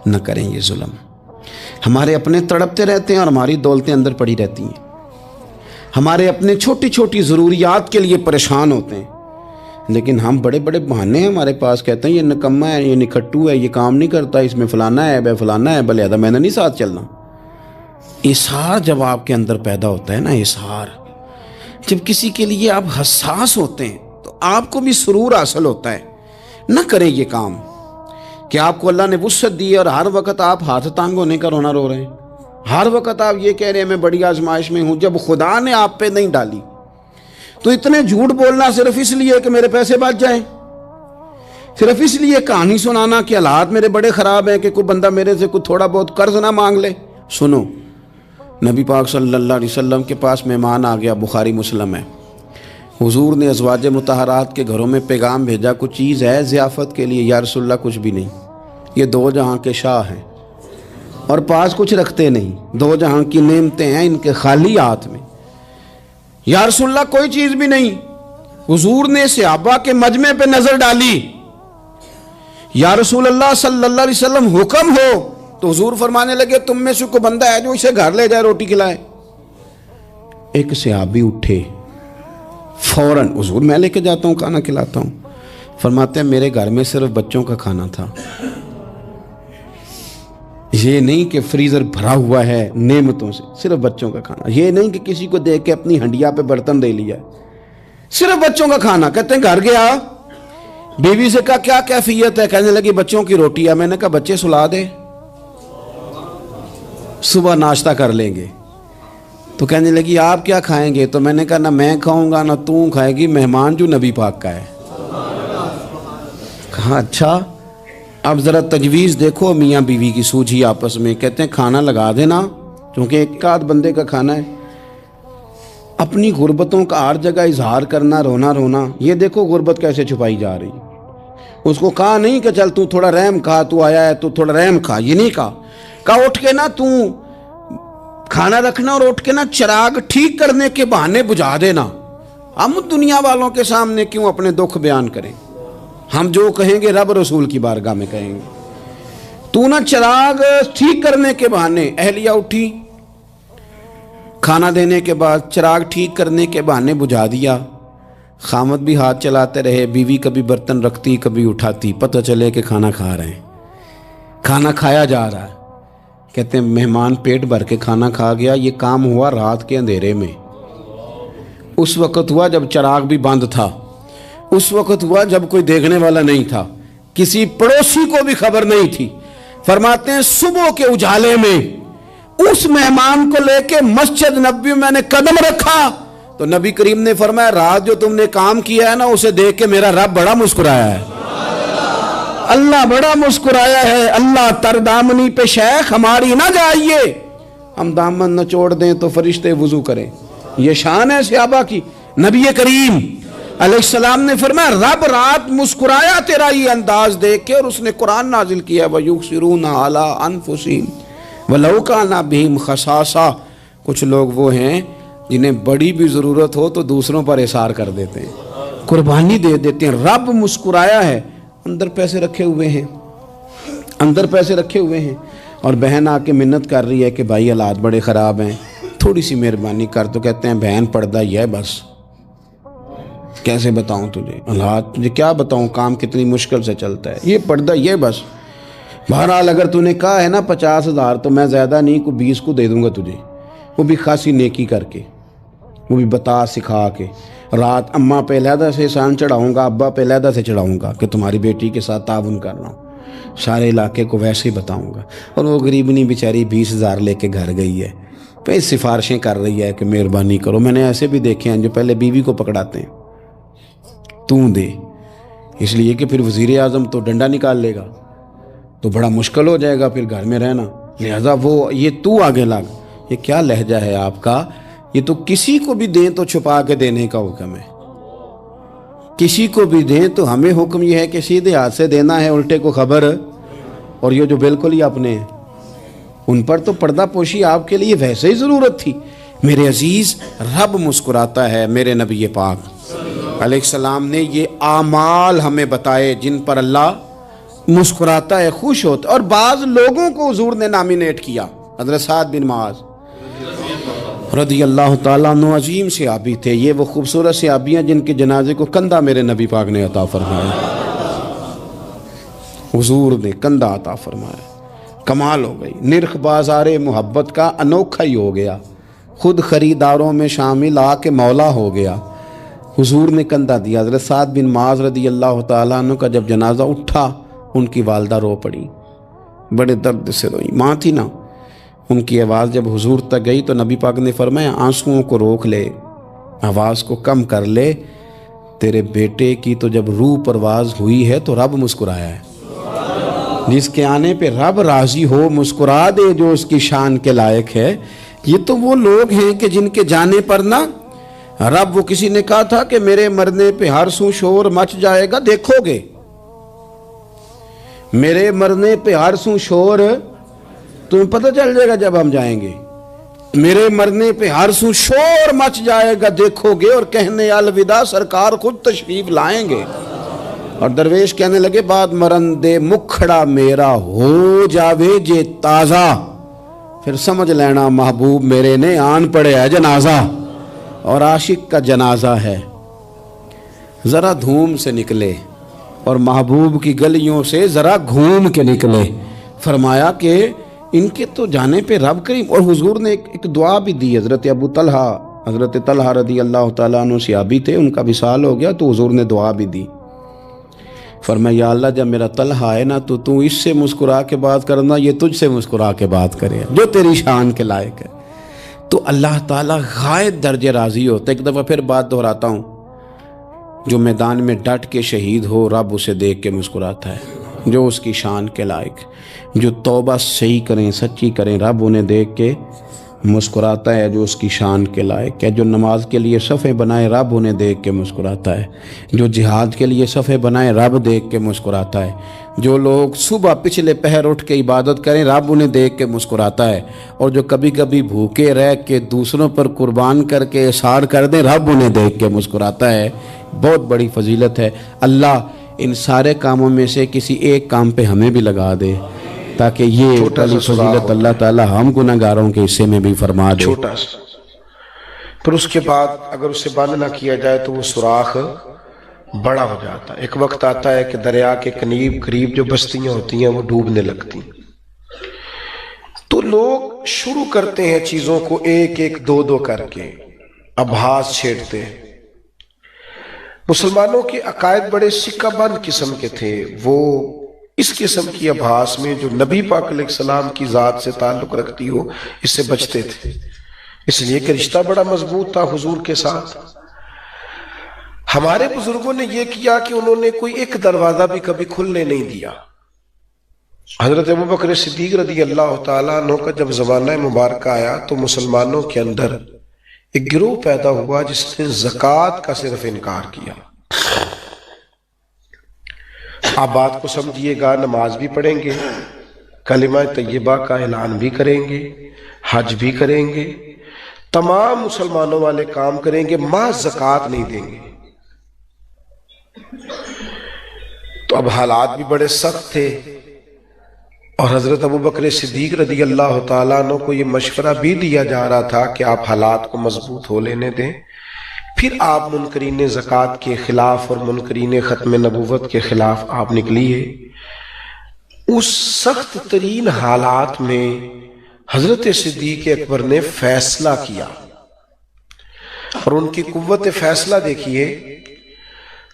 Speaker 1: نہ کریں یہ ظلم، ہمارے اپنے تڑپتے رہتے ہیں اور ہماری دولتیں اندر پڑی رہتی ہیں، ہمارے اپنے چھوٹی چھوٹی ضروریات کے لیے پریشان ہوتے ہیں، لیکن ہم بڑے بڑے بہانے ہیں ہمارے پاس، کہتے ہیں یہ نکما ہے، یہ نکھٹو ہے، یہ کام نہیں کرتا، اس میں فلانا ہے، بے فلانا ہے، بلے میں نے نہیں ساتھ چلنا۔ اظہار جب آپ کے اندر پیدا ہوتا ہے نا، اظہار جب کسی کے لیے آپ حساس ہوتے ہیں تو آپ کو بھی سرور حاصل ہوتا ہے۔ نہ کریں یہ کام کہ آپ کو اللہ نے وسعت دی اور ہر وقت آپ ہاتھ تانگ ہونے کا رونا رو رہے ہیں، ہر وقت آپ یہ کہہ رہے ہیں میں بڑی آزمائش میں ہوں، جب خدا نے آپ پہ نہیں ڈالی تو اتنے جھوٹ بولنا صرف اس لیے کہ میرے پیسے بچ جائیں، صرف اس لیے کہانی سنانا کہ حالات میرے بڑے خراب ہیں کہ کوئی بندہ میرے سے کوئی تھوڑا بہت قرض نہ مانگ لے۔ سنو، نبی پاک صلی اللہ علیہ وسلم کے پاس مہمان آ گیا، بخاری مسلم ہے، حضور نے ازواج مطہرات کے گھروں میں پیغام بھیجا کچھ چیز ہے ضیافت کے لیے؟ یا رسول اللہ کچھ بھی نہیں، یہ دو جہاں کے شاہ ہیں اور پاس کچھ رکھتے نہیں، دو جہاں کی نعمتیں ہیں ان کے خالی ہاتھ میں۔ یا رسول اللہ کوئی چیز بھی نہیں۔ حضور نے صحابہ کے مجمع پہ نظر ڈالی، یا رسول اللہ صلی اللہ علیہ وسلم حکم ہو، تو حضور فرمانے لگے تم میں سے کوئی بندہ ہے جو اسے گھر لے جائے روٹی کھلائے؟ ایک صحابی اٹھے فوراً، حضور میں لے کے جاتا ہوں کھانا کھلاتا ہوں، فرماتے ہیں میرے گھر میں صرف بچوں کا کھانا تھا، یہ نہیں کہ فریزر بھرا ہوا ہے نعمتوں سے، صرف بچوں کا کھانا، یہ نہیں کہ کسی کو دیکھ کے اپنی ہنڈیا پہ برتن دے لیا، صرف بچوں کا کھانا۔ کہتے ہیں گھر گیا، بیوی سے کہا کیا کیفیت ہے؟ کہنے لگی بچوں کی روٹی ہے۔ میں نے کہا بچے سلا دے، صبح ناشتہ کر لیں گے. تو کہنے لگی آپ کیا کھائیں گے؟ تو میں نے کہا نہ میں کھاؤں گا نہ تو کھائے گی، مہمان جو نبی پاک کا ہے. کہا اچھا. اب ذرا تجویز دیکھو میاں بیوی کی سوجھی آپس میں. کہتے ہیں کھانا لگا دینا کیونکہ ایک آدھ بندے کا کھانا ہے. اپنی غربتوں کا ہر جگہ اظہار کرنا، رونا رونا. یہ دیکھو غربت کیسے چھپائی جا رہی. اس کو کہا نہیں کہ چل تو تھوڑا رحم کھا، تو آیا ہے تو تھوڑا رحم کھا، یہ نہیں کہا. کہا اٹھ کے نا تو کھانا رکھنا اور اٹھ کے نا چراغ ٹھیک کرنے کے بہانے بجھا دینا. ہم دنیا والوں کے سامنے کیوں اپنے دکھ بیان کریں؟ ہم جو کہیں گے رب رسول کی بارگاہ میں کہیں گے. تو نا چراغ ٹھیک کرنے کے بہانے. اہلیہ اٹھی، کھانا دینے کے بعد چراغ ٹھیک کرنے کے بہانے بجھا دیا. خامد بھی ہاتھ چلاتے رہے، بیوی کبھی برتن رکھتی کبھی اٹھاتی، پتہ چلے کہ کھانا کھا رہے ہیں. کھانا کھایا جا رہا ہے. کہتے ہیں مہمان پیٹ بھر کے کھانا کھا گیا. یہ کام ہوا رات کے اندھیرے میں. اس وقت ہوا جب چراغ بھی بند تھا. اس وقت ہوا جب کوئی دیکھنے والا نہیں تھا، کسی پڑوسی کو بھی خبر نہیں تھی. فرماتے ہیں صبح کے اجالے میں اس مہمان کو لے کے مسجد نبوی میں نے قدم رکھا تو نبی کریم نے فرمایا رات جو تم نے کام کیا ہے نا اسے دیکھ کے میرا رب بڑا مسکرایا ہے. اللہ بڑا مسکرایا ہے. اللہ تر دامنی پہ شیخ ہماری نہ جائیے، ہم دامن نہ چھوڑ دیں تو فرشتے وضو کریں. یہ شان ہے صحابہ کی. نبی کریم علیہ السلام نے فرمایا رب رات مسکرایا تیرا یہ انداز دیکھ کے، اور اس نے قرآن نازل کیا وَيُؤْثِرُونَ عَلَىٰ أَنفُسِهِمْ وَلَوْ كَانَ بِهِمْ خَصَاصَةٌ. کچھ لوگ وہ ہیں جنہیں بڑی بھی ضرورت ہو تو دوسروں پر اثار کر دیتے ہیں، قربانی دے دیتے ہیں. رب مسکرایا ہے. اندر پیسے رکھے ہوئے ہیں، اندر پیسے رکھے ہوئے ہیں، اور بہن آ کے منت کر رہی ہے کہ بھائی حالات بڑے خراب ہیں، تھوڑی سی مہربانی کر. تو کہتے ہیں بہن پردہ ہی ہے بس. کیسے بتاؤں تجھے حالات، تجھے کیا بتاؤں کام کتنی مشکل سے چلتا ہے. یہ پردہ یہ بس. بہرحال اگر تو نے کہا ہے نا 50,000 تو میں زیادہ نہیں کو 20 کو دے دوں گا تجھے، وہ بھی خاصی نیکی کر کے، وہ بھی بتا سکھا کے. رات اماں پہ علیحدہ سے احسان چڑھاؤں گا، ابا پہ علیحدہ سے چڑھاؤں گا کہ تمہاری بیٹی کے ساتھ تعاون کر رہا ہوں. سارے علاقے کو ویسے ہی بتاؤں گا. اور وہ غریبنی بیچاری 20,000 لے کے گھر گئی ہے، پھر سفارشیں کر رہی ہے کہ مہربانی کرو. میں نے ایسے بھی دیکھے ہیں جو پہلے بیوی کو پکڑاتے ہیں تو دے، اس لیے کہ پھر وزیر اعظم تو ڈنڈا نکال لے گا تو بڑا مشکل ہو جائے گا پھر گھر میں رہنا، لہذا وہ یہ تو آگے لگ. یہ کیا لہجہ ہے آپ کا؟ یہ تو کسی کو بھی دیں تو چھپا کے دینے کا حکم ہے. کسی کو بھی دیں تو ہمیں حکم یہ ہے کہ سیدھے ہاتھ سے دینا ہے، الٹے کو خبر. اور یہ جو بالکل ہی اپنے ہیں ان پر تو پردہ پوشی آپ کے لیے ویسے ہی ضرورت تھی. میرے عزیز رب مسکراتا ہے. میرے نبی پاک علیہ السلام نے یہ اعمال ہمیں بتائے جن پر اللہ مسکراتا ہے، خوش ہوتا ہے. اور بعض لوگوں کو حضور نے نامینیٹ کیا. حضرت سعد بن معاذ رضی اللہ تعالیٰ عنہ عظیم صحابی تھے. یہ وہ خوبصورت صحابیاں جن کے جنازے کو کندھا میرے نبی پاک نے عطا فرمایا. حضور نے کندھا عطا فرمایا. کمال ہو گئی. نرخ بازار محبت کا انوکھا ہی ہو گیا. خود خریداروں میں شامل آ کے مولا ہو گیا. حضور نے کندھا دیا. حضرت سعد بن معاذ رضی اللہ تعالیٰ عنہ کا جب جنازہ اٹھا ان کی والدہ رو پڑی، بڑے درد سے روئی. ماں تھی نا. ان کی آواز جب حضور تک گئی تو نبی پاک نے فرمایا آنسوؤں کو روک لے، آواز کو کم کر لے. تیرے بیٹے کی تو جب روح پرواز ہوئی ہے تو رب مسکرایا ہے. جس کے آنے پہ رب راضی ہو مسکرا دے جو اس کی شان کے لائق ہے. یہ تو وہ لوگ ہیں کہ جن کے جانے پر نا رب، وہ کسی نے کہا تھا کہ میرے مرنے پہ ہر سو شور مچ جائے گا، دیکھو گے میرے مرنے پہ ہر سو شور، تمہیں پتہ چل جائے گا جب ہم جائیں گے. میرے مرنے پہ ہر سو شور مچ جائے گا، دیکھو گے. اور کہنے الوداع سرکار خود تشریف لائیں گے. اور درویش کہنے لگے بات مرندے مکھڑا میرا ہو جاوے جے تازہ، پھر سمجھ لینا محبوب میرے نے آن پڑے ہے جنازہ. اور عاشق کا جنازہ ہے ذرا دھوم سے نکلے اور محبوب کی گلیوں سے ذرا گھوم کے نکلے. فرمایا کہ ان کے تو جانے پہ رب کریم. اور حضور نے ایک دعا بھی دی. حضرت طلحہ رضی اللہ تعالیٰ عنہ صحابی تھے، ان کا وصال ہو گیا تو حضور نے دعا بھی دی. فرمایا یا اللہ جب میرا طلحہ ہے نا تو اس سے مسکرا کے بات کرنا، یہ تجھ سے مسکرا کے بات کرے جو تیری شان کے لائق ہے۔ تو اللہ تعالیٰ غائب درجے راضی ہوتا ہے۔ ایک دفعہ پھر بات دہراتا ہوں، جو میدان میں ڈٹ کے شہید ہو رب اسے دیکھ کے مسکراتا ہے جو اس کی شان کے لائق، جو توبہ صحیح کریں سچی کریں رب انہیں دیکھ کے مسکراتا ہے جو اس کی شان کے لائق ہے، جو نماز کے لیے صفیں بنائے رب انہیں دیکھ کے مسکراتا ہے، جو جہاد کے لیے صفیں بنائے رب دیکھ کے مسکراتا ہے، جو لوگ صبح پچھلے پہر اٹھ کے عبادت کریں رب انہیں دیکھ کے مسکراتا ہے، اور جو کبھی کبھی بھوکے رہ کے دوسروں پر قربان کر کے احسان کر دیں رب انہیں دیکھ کے مسکراتا ہے۔ بہت بڑی فضیلت ہے۔ اللہ ان سارے کاموں میں سے کسی ایک کام پہ ہمیں بھی لگا دے تاکہ یہ بڑی فضیلت اللہ تعالی ہم گناہگاروں کے حصے میں بھی فرما دے۔
Speaker 2: چھوٹا سا، پھر اس کے بعد اگر اسے بند نہ کیا جائے تو وہ سوراخ بڑا ہو جاتا ہے۔ ایک وقت آتا ہے کہ دریا کے قریب جو بستیاں ہوتی ہیں وہ ڈوبنے لگتی ہیں، تو لوگ شروع کرتے ہیں چیزوں کو ایک ایک دو دو کر کے ابحاث چھیڑتے ہیں۔ مسلمانوں کے عقائد بڑے سکہ بند قسم کے تھے، وہ اس قسم کی ابحاث میں جو نبی پاک علیہ السلام کی ذات سے تعلق رکھتی ہو اس سے بچتے تھے، اس لیے کہ رشتہ بڑا مضبوط تھا حضور کے ساتھ۔ ہمارے بزرگوں نے یہ کیا کہ انہوں نے کوئی ایک دروازہ بھی کبھی کھلنے نہیں دیا۔ حضرت ابوبکر صدیق رضی اللہ تعالیٰ عنہ کا جب زمانہ مبارکہ آیا تو مسلمانوں کے اندر ایک گروہ پیدا ہوا جس نے زکوٰۃ کا صرف انکار کیا۔ آپ بات کو سمجھیے گا، نماز بھی پڑھیں گے، کلمہ طیبہ کا اعلان بھی کریں گے، حج بھی کریں گے، تمام مسلمانوں والے کام کریں گے، محض زکوٰۃ نہیں دیں گے۔ تو اب حالات بھی بڑے سخت تھے، اور حضرت ابوبکر صدیق رضی اللہ تعالیٰ عنہ کو یہ مشورہ بھی دیا جا رہا تھا کہ آپ حالات کو مضبوط ہو لینے دیں، پھر آپ منکرین زکوٰۃ کے خلاف اور منکرین ختم نبوت کے خلاف آپ نکلیے۔ اس سخت ترین حالات میں حضرت صدیق اکبر نے فیصلہ کیا، اور ان کی قوت فیصلہ دیکھیے۔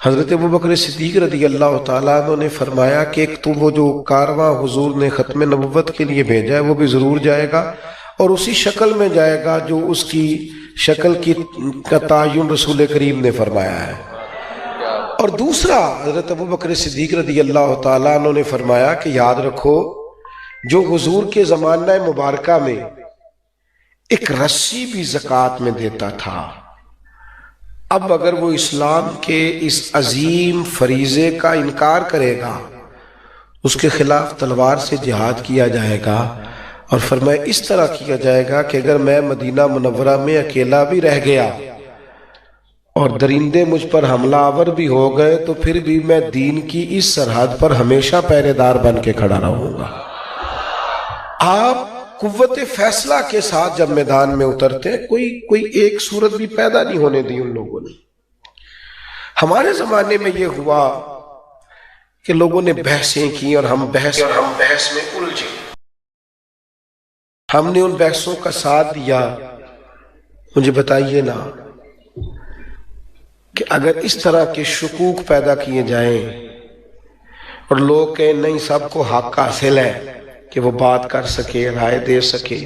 Speaker 2: حضرت ابوبکر صدیق رضی اللہ تعالیٰ عنہ نے فرمایا کہ ایک تو وہ جو کارواں حضور نے ختم نبوت کے لیے بھیجا ہے وہ بھی ضرور جائے گا، اور اسی شکل میں جائے گا جو اس کی شکل کا تعین رسول کریم نے فرمایا ہے۔ اور دوسرا حضرت ابوبکر صدیق رضی اللہ تعالیٰ عنہ نے فرمایا کہ یاد رکھو جو حضور کے زمانہ مبارکہ میں ایک رسی بھی زکوٰۃ میں دیتا تھا، اب اگر وہ اسلام کے اس عظیم فریضے کا انکار کرے گا اس کے خلاف تلوار سے جہاد کیا جائے گا، اور فرمایا اس طرح کیا جائے گا کہ اگر میں مدینہ منورہ میں اکیلا بھی رہ گیا اور درندے مجھ پر حملہ آور بھی ہو گئے تو پھر بھی میں دین کی اس سرحد پر ہمیشہ پہرے دار بن کے کھڑا رہوں گا۔ آپ قوت فیصلہ کے ساتھ جب میدان میں اترتے ہیں، کوئی ایک صورت بھی پیدا نہیں ہونے دی ان لوگوں نے۔ ہمارے زمانے میں یہ ہوا کہ لوگوں نے بحثیں کی اور ہم بحث میں الجھے، ہم نے ان بحثوں کا ساتھ دیا۔ مجھے بتائیے نا کہ اگر اس طرح کے شکوک پیدا کیے جائیں اور لوگ کہیں نہیں سب کو حق حاصل ہے کہ وہ بات کر سکے، رائے دے سکے،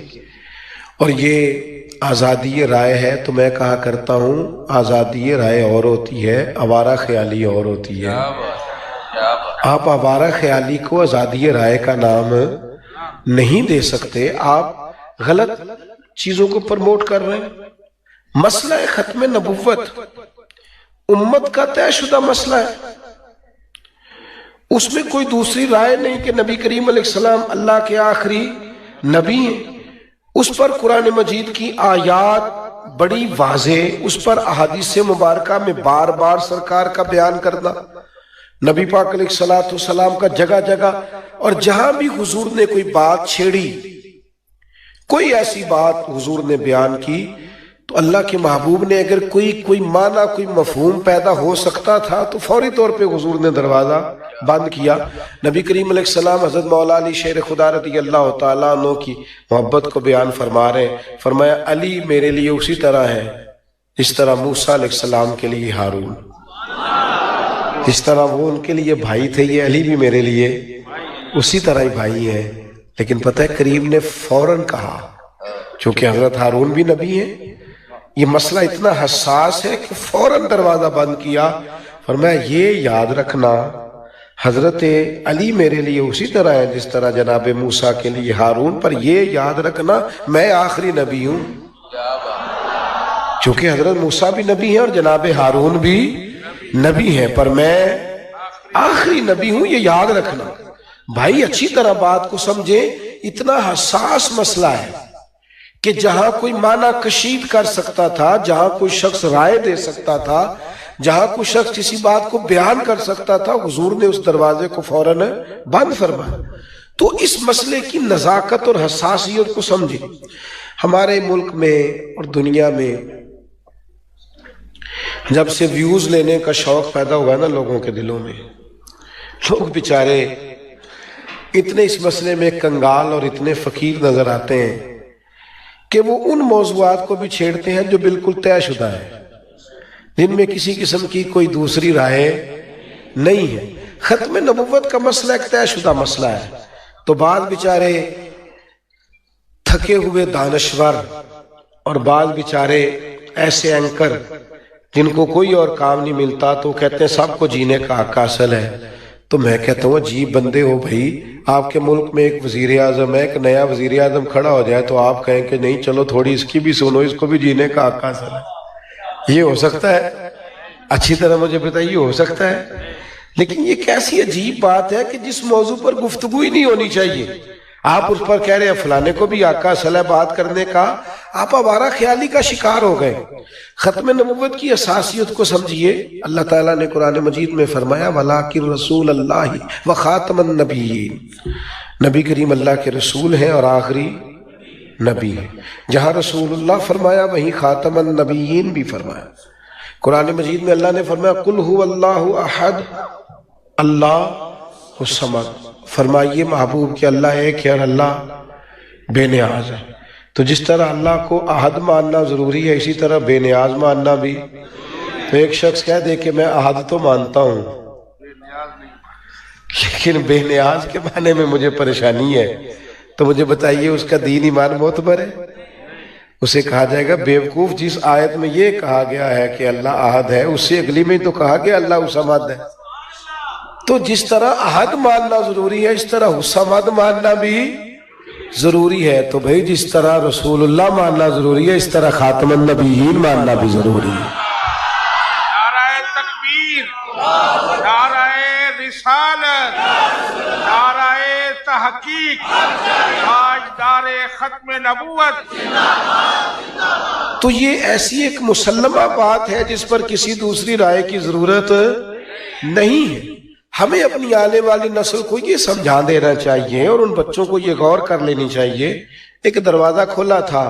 Speaker 2: اور یہ آزادی رائے ہے، تو میں کہا کرتا ہوں آزادی رائے اور ہوتی ہے، آوارہ خیالی اور ہوتی ہے۔ آپ آوارہ خیالی کو آزادی رائے کا نام نہیں دے سکتے، آپ غلط چیزوں کو پرموٹ کر رہے ہیں۔ مسئلہ ختم نبوت امت کا طے شدہ مسئلہ ہے، اس میں کوئی دوسری رائے نہیں کہ نبی کریم علیہ السلام اللہ کے آخری نبی ہیں۔ اس پر قرآن مجید کی آیات بڑی واضح، اس پر احادیث مبارکہ میں بار بار سرکار کا بیان کرنا، نبی پاک علیہ السلام کا جگہ جگہ، اور جہاں بھی حضور نے کوئی بات چھیڑی، کوئی ایسی بات حضور نے بیان کی تو اللہ کے محبوب نے اگر کوئی معنی کوئی مفہوم پیدا ہو سکتا تھا تو فوری طور پہ حضور نے دروازہ بند کیا۔ نبی کریم علیہ السلام حضرت مولا علی شیر خدا رضی اللہ تعالیٰ عنہ کی محبت کو بیان فرما رہے ہیں، فرمایا علی میرے لیے اسی طرح ہے جس طرح موسیٰ علیہ السلام کے لیے ہارون۔ جس طرح وہ ان کے لیے بھائی تھے، یہ علی بھی میرے لیے اسی طرح ہی بھائی ہیں۔ لیکن پتہ ہے کریم نے فوراً کہا، چونکہ حضرت ہارون بھی نبی ہیں، یہ مسئلہ اتنا حساس ہے کہ فوراً دروازہ بند کیا، فرمایا یہ یاد رکھنا حضرت علی میرے لیے اسی طرح ہے جس طرح جناب موسیٰ کے لیے ہارون، پر یہ یاد رکھنا میں آخری نبی ہوں۔ چونکہ حضرت موسیٰ بھی نبی ہیں اور جناب ہارون بھی نبی ہیں، پر میں آخری نبی ہوں، یہ یاد رکھنا۔ بھائی اچھی طرح بات کو سمجھے، اتنا حساس مسئلہ ہے کہ جہاں کوئی معنی کشید کر سکتا تھا، جہاں کوئی شخص رائے دے سکتا تھا، جہاں کوئی شخص کسی بات کو بیان کر سکتا تھا، حضور نے اس دروازے کو فوراً بند فرمایا۔ تو اس مسئلے کی نزاکت اور حساسیت کو سمجھے۔ ہمارے ملک میں اور دنیا میں جب سے ویوز لینے کا شوق پیدا ہوا ہے نا لوگوں کے دلوں میں، لوگ بیچارے اتنے اس مسئلے میں کنگال اور اتنے فقیر نظر آتے ہیں کہ وہ ان موضوعات کو بھی چھیڑتے ہیں جو بالکل طے شدہ ہے، جن میں کسی قسم کی کوئی دوسری رائے نہیں ہے۔ ختم نبوت کا مسئلہ ایک طے شدہ مسئلہ ہے، تو بعض بیچارے تھکے ہوئے دانشور اور بعض بیچارے ایسے اینکر جن کو کوئی اور کام نہیں ملتا تو کہتے ہیں سب کو جینے کا حق حاصل ہے۔ تو میں کہتا ہوں عجیب بندے ہو بھائی، آپ کے ملک میں ایک وزیر اعظم ہے، ایک نیا وزیر اعظم کھڑا ہو جائے تو آپ کہیں کہ نہیں چلو تھوڑی اس کی بھی سنو، اس کو بھی جینے کا حق حاصل ہے۔ یہ ہو سکتا ہے؟ اچھی طرح مجھے بتائیے، ہو سکتا ہے؟ لیکن یہ کیسی عجیب بات ہے کہ جس موضوع پر گفتگو ہی نہیں ہونی چاہیے آپ اس پر کہہ رہے ہیں فلانے کو بھی حق حاصل ہے بات کرنے کا۔ آپ آوارہ خیالی کا شکار ہو گئے۔ ختم نبوت کی اساسیت کو سمجھیے۔ اللہ تعالیٰ نے قرآن مجید میں فرمایا وَلَٰكِن رسول اللہ وَخَاتَمَ النَّبِيِّينَ، نبی کریم اللہ کے رسول ہیں اور آخری نبی ہیں۔ جہاں رسول اللہ فرمایا وہیں خاتم النبیین بھی فرمایا۔ قرآن مجید میں اللہ نے فرمایا قُلْ هُوَ اللَّهُ أَحَدٌ اللہ الصَّمَدُ، فرمائیے محبوب کہ اللہ ایک ہے اور اللہ بے نیاز ہے۔ تو جس طرح اللہ کو احد ماننا ضروری ہے، اسی طرح بے نیاز ماننا بھی۔ تو ایک شخص کہہ دے کہ میں احد تو مانتا ہوں لیکن بے نیاز کے معنی میں مجھے پریشانی ہے، تو مجھے بتائیے اس کا دین ایمان معتبر ہے؟ اسے کہا جائے گا بیوقوف، جس آیت میں یہ کہا گیا ہے کہ اللہ احد ہے، اس سے اگلی میں تو کہا کہ اللہ الصمد ہے۔ تو جس طرح احد ماننا ضروری ہے، اس طرح الصمد ماننا بھی ضروری ہے۔ تو بھئی جس طرح رسول اللہ ماننا ضروری ہے، اس طرح خاتم النبیین ماننا بھی ضروری ہے۔
Speaker 3: نعرہ تکبیر، نعرہ رسالت، نعرہ تحقیق، تاجدار ختم نبوت۔
Speaker 2: تو یہ ایسی ایک مسلمہ بات ہے جس پر کسی دوسری رائے کی ضرورت نہیں ہے۔ ہمیں اپنی آنے والی نسل کو یہ سمجھا دینا چاہیے اور ان بچوں کو یہ غور کر لینی چاہیے۔ ایک دروازہ کھولا تھا،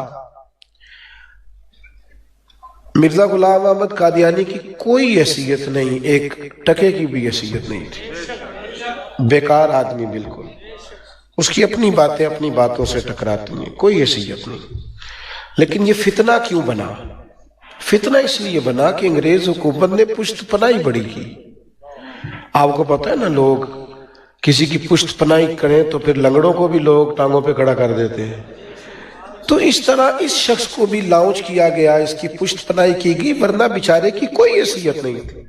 Speaker 2: مرزا غلام احمد قادیانی کی کوئی حیثیت نہیں، ایک ٹکے کی بھی حیثیت نہیں تھی، بیکار آدمی بالکل، اس کی اپنی باتیں اپنی باتوں سے ٹکراتی ہیں، کوئی حیثیت نہیں۔ لیکن یہ فتنہ کیوں بنا؟ فتنہ اس لیے بنا کہ انگریز حکومت نے پشت پناہی بڑی کی۔ آپ کو پتہ ہے نا، لوگ کسی کی پشت پناہی کریں تو پھر لنگڑوں کو بھی لوگ ٹانگوں پہ کھڑا کر دیتے ہیں۔ تو اس طرح اس شخص کو بھی لانچ کیا گیا، اس کی پشت پناہی کی گئی، ورنہ بیچارے کی کوئی حیثیت نہیں تھی،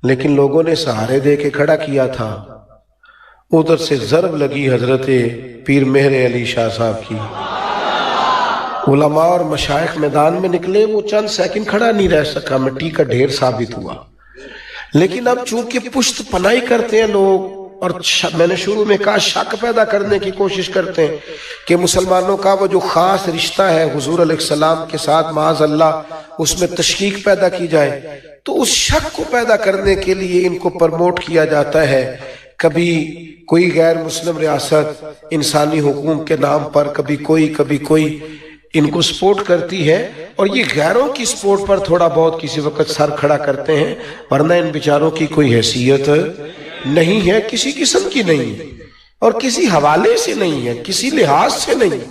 Speaker 2: لیکن لوگوں نے سہارے دے کے کھڑا کیا تھا۔ ادھر سے ضرب لگی حضرت پیر مہر علی شاہ صاحب کی، علماء اور مشائخ میدان میں نکلے، وہ چند سیکنڈ کھڑا نہیں رہ سکا، مٹی کا ڈھیر ثابت ہوا۔ لیکن اب چونکہ پشت پناہی کرتے ہیں لوگ، اور میں نے شروع میں کہا شک پیدا کرنے کی کوشش کرتے ہیں کہ مسلمانوں کا وہ جو خاص رشتہ ہے حضور علیہ السلام کے ساتھ معاذ اللہ اس میں تشکیک پیدا کی جائے، تو اس شک کو پیدا کرنے کے لیے ان کو پرموٹ کیا جاتا ہے۔ کبھی کوئی غیر مسلم ریاست انسانی حقوق کے نام پر، کبھی کوئی ان کو سپورٹ کرتی ہے، اور یہ غیروں کی سپورٹ پر تھوڑا بہت کسی وقت سر کھڑا کرتے ہیں، ورنہ ان بیچاروں کی کوئی حیثیت نہیں ہے، کسی قسم کی نہیں ہے، اور کسی حوالے سے نہیں ہے، کسی لحاظ سے نہیں۔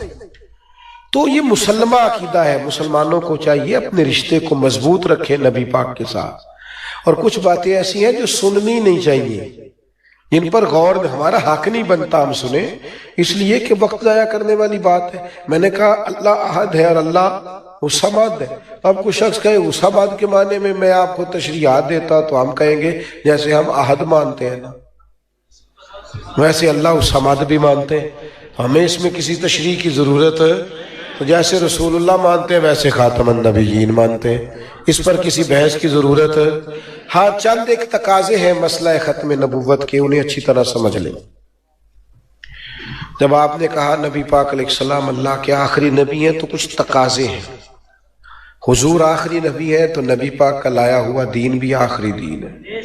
Speaker 2: تو یہ مسلمہ عقیدہ ہے، مسلمانوں کو چاہیے اپنے رشتے کو مضبوط رکھے نبی پاک کے ساتھ، اور کچھ باتیں ایسی ہیں جو سننی نہیں چاہیے، جن پر غور میں ہمارا حق نہیں بنتا ہم سنیں، اس لیے کہ وقت ضائع کرنے والی بات ہے۔ میں نے کہا اللہ احد ہے اور اللہ الصمد ہے۔ اب کوئی شخص کہے الصمد کے معنی میں آپ کو تشریحات دیتا تو ہم کہیں گے جیسے ہم احد مانتے ہیں نا، ویسے اللہ الصمد بھی مانتے ہیں، ہمیں اس میں کسی تشریح کی ضرورت ہے؟ تو جیسے رسول اللہ مانتے ہیں ویسے خاتم النبیین مانتے ہیں، اس پر کسی بحث کی ضرورت ہے؟ ہاں چند ایک تقاضے ہیں مسئلہ ختم نبوت کے، انہیں اچھی طرح سمجھ لیں۔ جب آپ نے کہا نبی پاک علیہ السلام اللہ کے آخری نبی ہیں تو کچھ تقاضے ہیں۔ حضور آخری نبی ہے تو نبی پاک کا لایا ہوا دین بھی آخری دین ہے،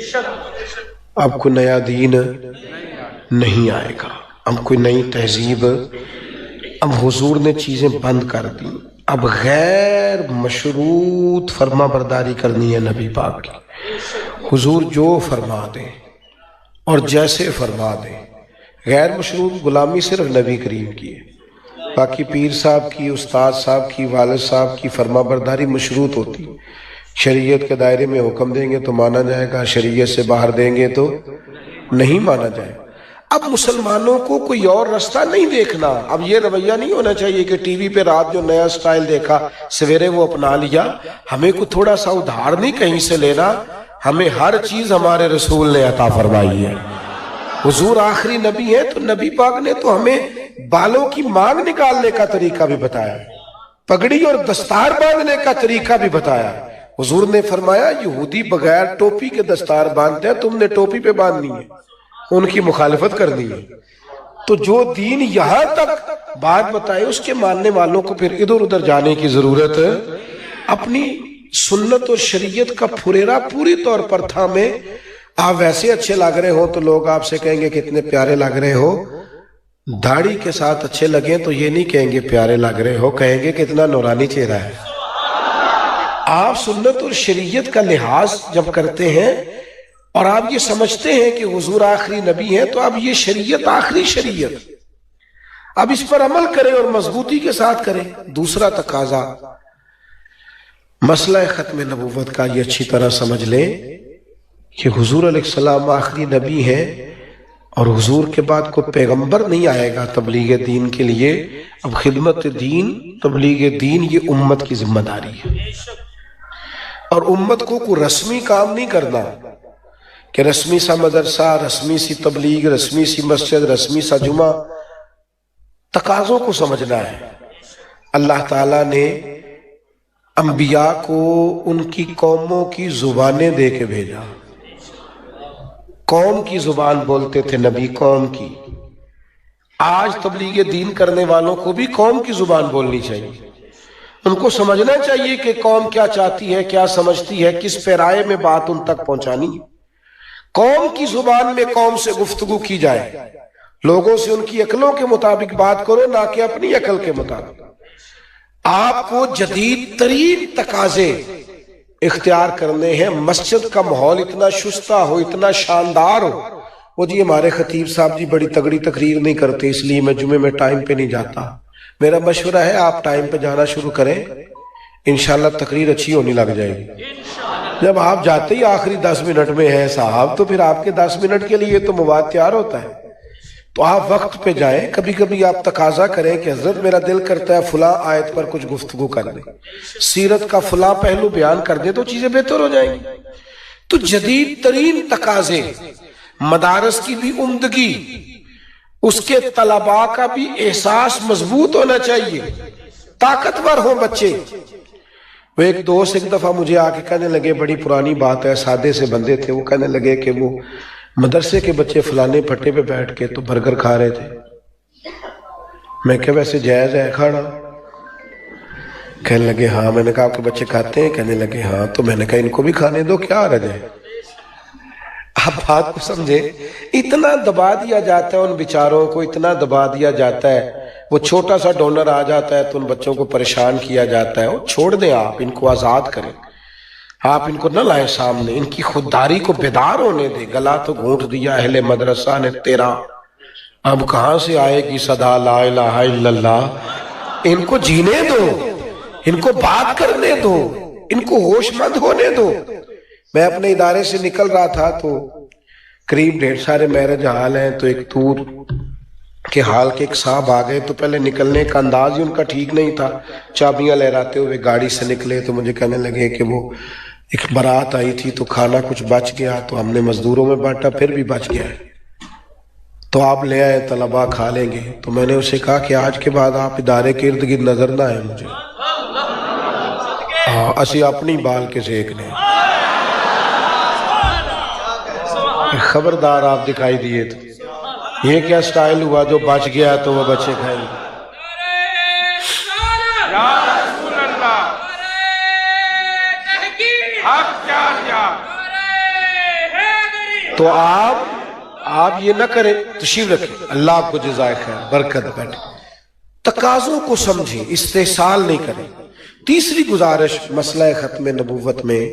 Speaker 2: اب کوئی نیا دین نہیں آئے گا، اب کوئی نئی تہذیب، اب حضور نے چیزیں بند کر دی، اب غیر مشروط فرما برداری کرنی ہے نبی پاک کی۔ حضور جو فرما دیں اور جیسے فرما دیں، غیر مشروط غلامی صرف نبی کریم کی ہے، باقی پیر صاحب کی، استاد صاحب کی، والد صاحب کی فرما برداری مشروط ہوتی ہے۔ شریعت کے دائرے میں حکم دیں گے تو مانا جائے گا، شریعت سے باہر دیں گے تو نہیں مانا جائے گا۔ اب مسلمانوں کو کوئی اور رستہ نہیں دیکھنا، اب یہ رویہ نہیں ہونا چاہیے کہ ٹی وی پہ رات جو نیا سٹائل دیکھا سویرے وہ اپنا لیا، ہمیں کو تھوڑا سا ادھار نہیں کہیں سے لینا، ہمیں ہر چیز ہمارے رسول نے عطا فرمائی ہے۔ حضور آخری نبی ہے تو نبی پاک نے تو ہمیں بالوں کی مانگ نکالنے کا طریقہ بھی بتایا، پگڑی اور دستار باندھنے کا طریقہ بھی بتایا۔ حضور نے فرمایا یہودی بغیر ٹوپی کے دستار باندھتے ہیں، تم نے ٹوپی پہ باندھنی ہے، ان کی مخالفت کرنی ہے۔ تو جو دین یہاں تک بات بتائے اس کے ماننے والوں کو پھر ادھر ادھر جانے کی ضرورت ہے۔ اپنی سنت اور شریعت کا پھریرا پوری طور پر تھامے۔ آپ ویسے اچھے لگ رہے ہو تو لوگ آپ سے کہیں گے کتنے پیارے لگ رہے ہو، داڑھی کے ساتھ اچھے لگیں تو یہ نہیں کہیں گے پیارے لگ رہے ہو، کہیں گے کتنا نورانی چہرہ ہے۔ آپ سنت اور شریعت کا لحاظ جب کرتے ہیں اور آپ یہ سمجھتے ہیں کہ حضور آخری نبی ہیں تو اب یہ شریعت آخری شریعت، اب اس پر عمل کریں اور مضبوطی کے ساتھ کریں۔ دوسرا تقاضا مسئلہ ختم نبوت کا یہ اچھی طرح سمجھ لیں کہ حضور علیہ السلام آخری نبی ہیں اور حضور کے بعد کوئی پیغمبر نہیں آئے گا تبلیغ دین کے لیے۔ اب خدمت دین، تبلیغ دین یہ امت کی ذمہ داری ہے، اور امت کو کوئی رسمی کام نہیں کرنا کہ رسمی سا مدرسہ، رسمی سی تبلیغ، رسمی سی مسجد، رسمی سا جمعہ۔ تقاضوں کو سمجھنا ہے۔ اللہ تعالیٰ نے انبیاء کو ان کی قوموں کی زبانیں دے کے بھیجا۔ قوم کی زبان بولتے تھے نبی، قوم کی۔ آج تبلیغ دین کرنے والوں کو بھی قوم کی زبان بولنی چاہیے، ان کو سمجھنا چاہیے کہ قوم کیا چاہتی ہے، کیا سمجھتی ہے، کس پیرائے میں بات ان تک پہنچانی ہے۔ قوم کی زبان میں قوم سے گفتگو کی جائے، لوگوں سے ان کی عقلوں کے مطابق بات کرو، نہ کہ اپنی عقل کے مطابق۔ آپ کو جدید ترین تقاضے اختیار کرنے ہیں۔ مسجد کا ماحول اتنا شستہ ہو، اتنا شاندار ہو۔ وہ جی ہمارے خطیب صاحب جی بڑی تگڑی تقریر نہیں کرتے اس لیے میں جمعے میں ٹائم پہ نہیں جاتا۔ میرا مشورہ ہے آپ ٹائم پہ جانا شروع کریں، انشاءاللہ تقریر اچھی ہونی لگ جائے گی۔ جب آپ جاتے ہی آخری 10 منٹ میں ہیں صاحب تو پھر آپ کے 10 منٹ کے لیے تو مواد تیار ہوتا ہے، تو آپ وقت پہ جائیں۔ کبھی کبھی آپ تقاضا کریں کہ حضرت میرا دل کرتا ہے فلاں آیت پر کچھ گفتگو کر دیں، سیرت کا فلاں پہلو بیان کر دیں، تو چیزیں بہتر ہو جائیں گی۔ تو جدید ترین تقاضے، مدارس کی بھی عمدگی، اس کے طلباء کا بھی احساس مضبوط ہونا چاہیے، طاقتور ہوں بچے۔ وہ ایک دوست ایک دفعہ مجھے آ کے کہنے لگے، بڑی پرانی بات ہے، سادے سے بندے تھے، وہ کہنے لگے کہ وہ مدرسے کے بچے فلانے پھٹے پہ بیٹھ کے تو برگر کھا رہے تھے۔ میں کہا ویسے جائز ہے کھانا؟ کہنے لگے ہاں۔ میں نے کہا آپ کے بچے کھاتے ہیں؟ کہنے لگے ہاں۔ تو میں نے کہا ان کو بھی کھانے دو، کیا حرج ہے؟ آپ بات کو سمجھے، اتنا دبا دیا جاتا ہے ان بیچاروں کو، اتنا دبا دیا جاتا ہے۔ وہ چھوٹا سا ڈونر آ جاتا ہے تو ان بچوں کو پریشان کیا جاتا ہے۔ وہ چھوڑ دیں، آپ ان کو آزاد کریں، آپ ان کو نہ لائیں سامنے، ان کی خودداری کو بیدار ہونے دیں۔ گلا تو گھونٹ دیا اہل مدرسہ نے تیرا، اب کہاں سے آئے گی صدا لا الہ الا اللہ؟ ان کو جینے دو، ان کو بات کرنے دو، ان کو ہوش مند ہونے دو۔ میں اپنے ادارے سے نکل رہا تھا تو قریب ڈھیر سارے میرج حال ہیں، تو ایک دور کے حال کے ایک صاحب آ گئے، تو پہلے نکلنے کا انداز ہی ان کا ٹھیک نہیں تھا، چابیاں لہراتے ہوئے گاڑی سے نکلے، تو مجھے کہنے لگے کہ وہ ایک بارات آئی تھی تو کھانا کچھ بچ گیا تو ہم نے مزدوروں میں بانٹا، پھر بھی بچ گیا ہے، تو آپ لے آئے، طلباء کھا لیں گے۔ تو میں نے اسے کہا کہ آج کے بعد آپ ادارے کے ارد گرد نظر نہ آئے مجھے، اسی اپنی بال کے سیکنے، خبردار آپ دکھائی دیے تو یہ کیا سٹائل ہوا، جو بچ گیا تو وہ بچے کھائیں گے۔
Speaker 3: یا رسول اللہ، حق کیا
Speaker 2: تو آپ یہ نہ کریں، تشریف رکھیں، اللہ آپ کو جزائے خیر برکت بیٹھے، تقاضوں کو سمجھیں، استحصال نہیں کریں۔ تیسری گزارش مسئلہ ختم نبوت میں،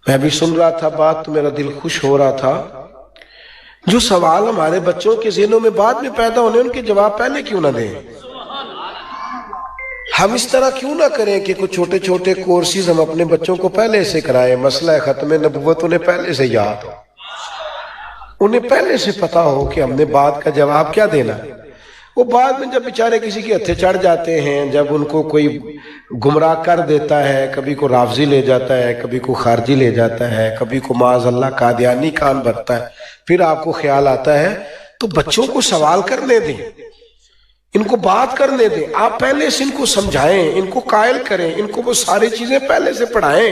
Speaker 2: میں بھی سن رہا تھا بات تو میرا دل خوش ہو رہا تھا، جو سوال ہمارے بچوں کے ذہنوں میں بعد میں پیدا ہونے ان کے جواب پہلے کیوں نہ دیں؟ ہم اس طرح کیوں نہ کریں کہ کچھ چھوٹے چھوٹے کورسز ہم اپنے بچوں کو پہلے سے کرائیں، مسئلہ ختم نبوت انہیں پہلے سے یاد ہو، انہیں پہلے سے پتا ہو کہ ہم نے بات کا جواب کیا دینا ہے۔ وہ بعد میں جب بیچارے کسی کے ہتھے چڑھ جاتے ہیں، جب ان کو کوئی گمراہ کر دیتا ہے، کبھی کو رافضی لے جاتا ہے، کبھی کو خارجی لے جاتا ہے، کبھی کو معاذ اللہ قادیانی کان بھرتا ہے، پھر آپ کو خیال آتا ہے، تو بچوں کو سوال کرنے دیں، ان کو بات کرنے دیں، آپ پہلے سے ان کو سمجھائیں، ان کو قائل کریں، ان کو وہ ساری چیزیں پہلے سے پڑھائیں۔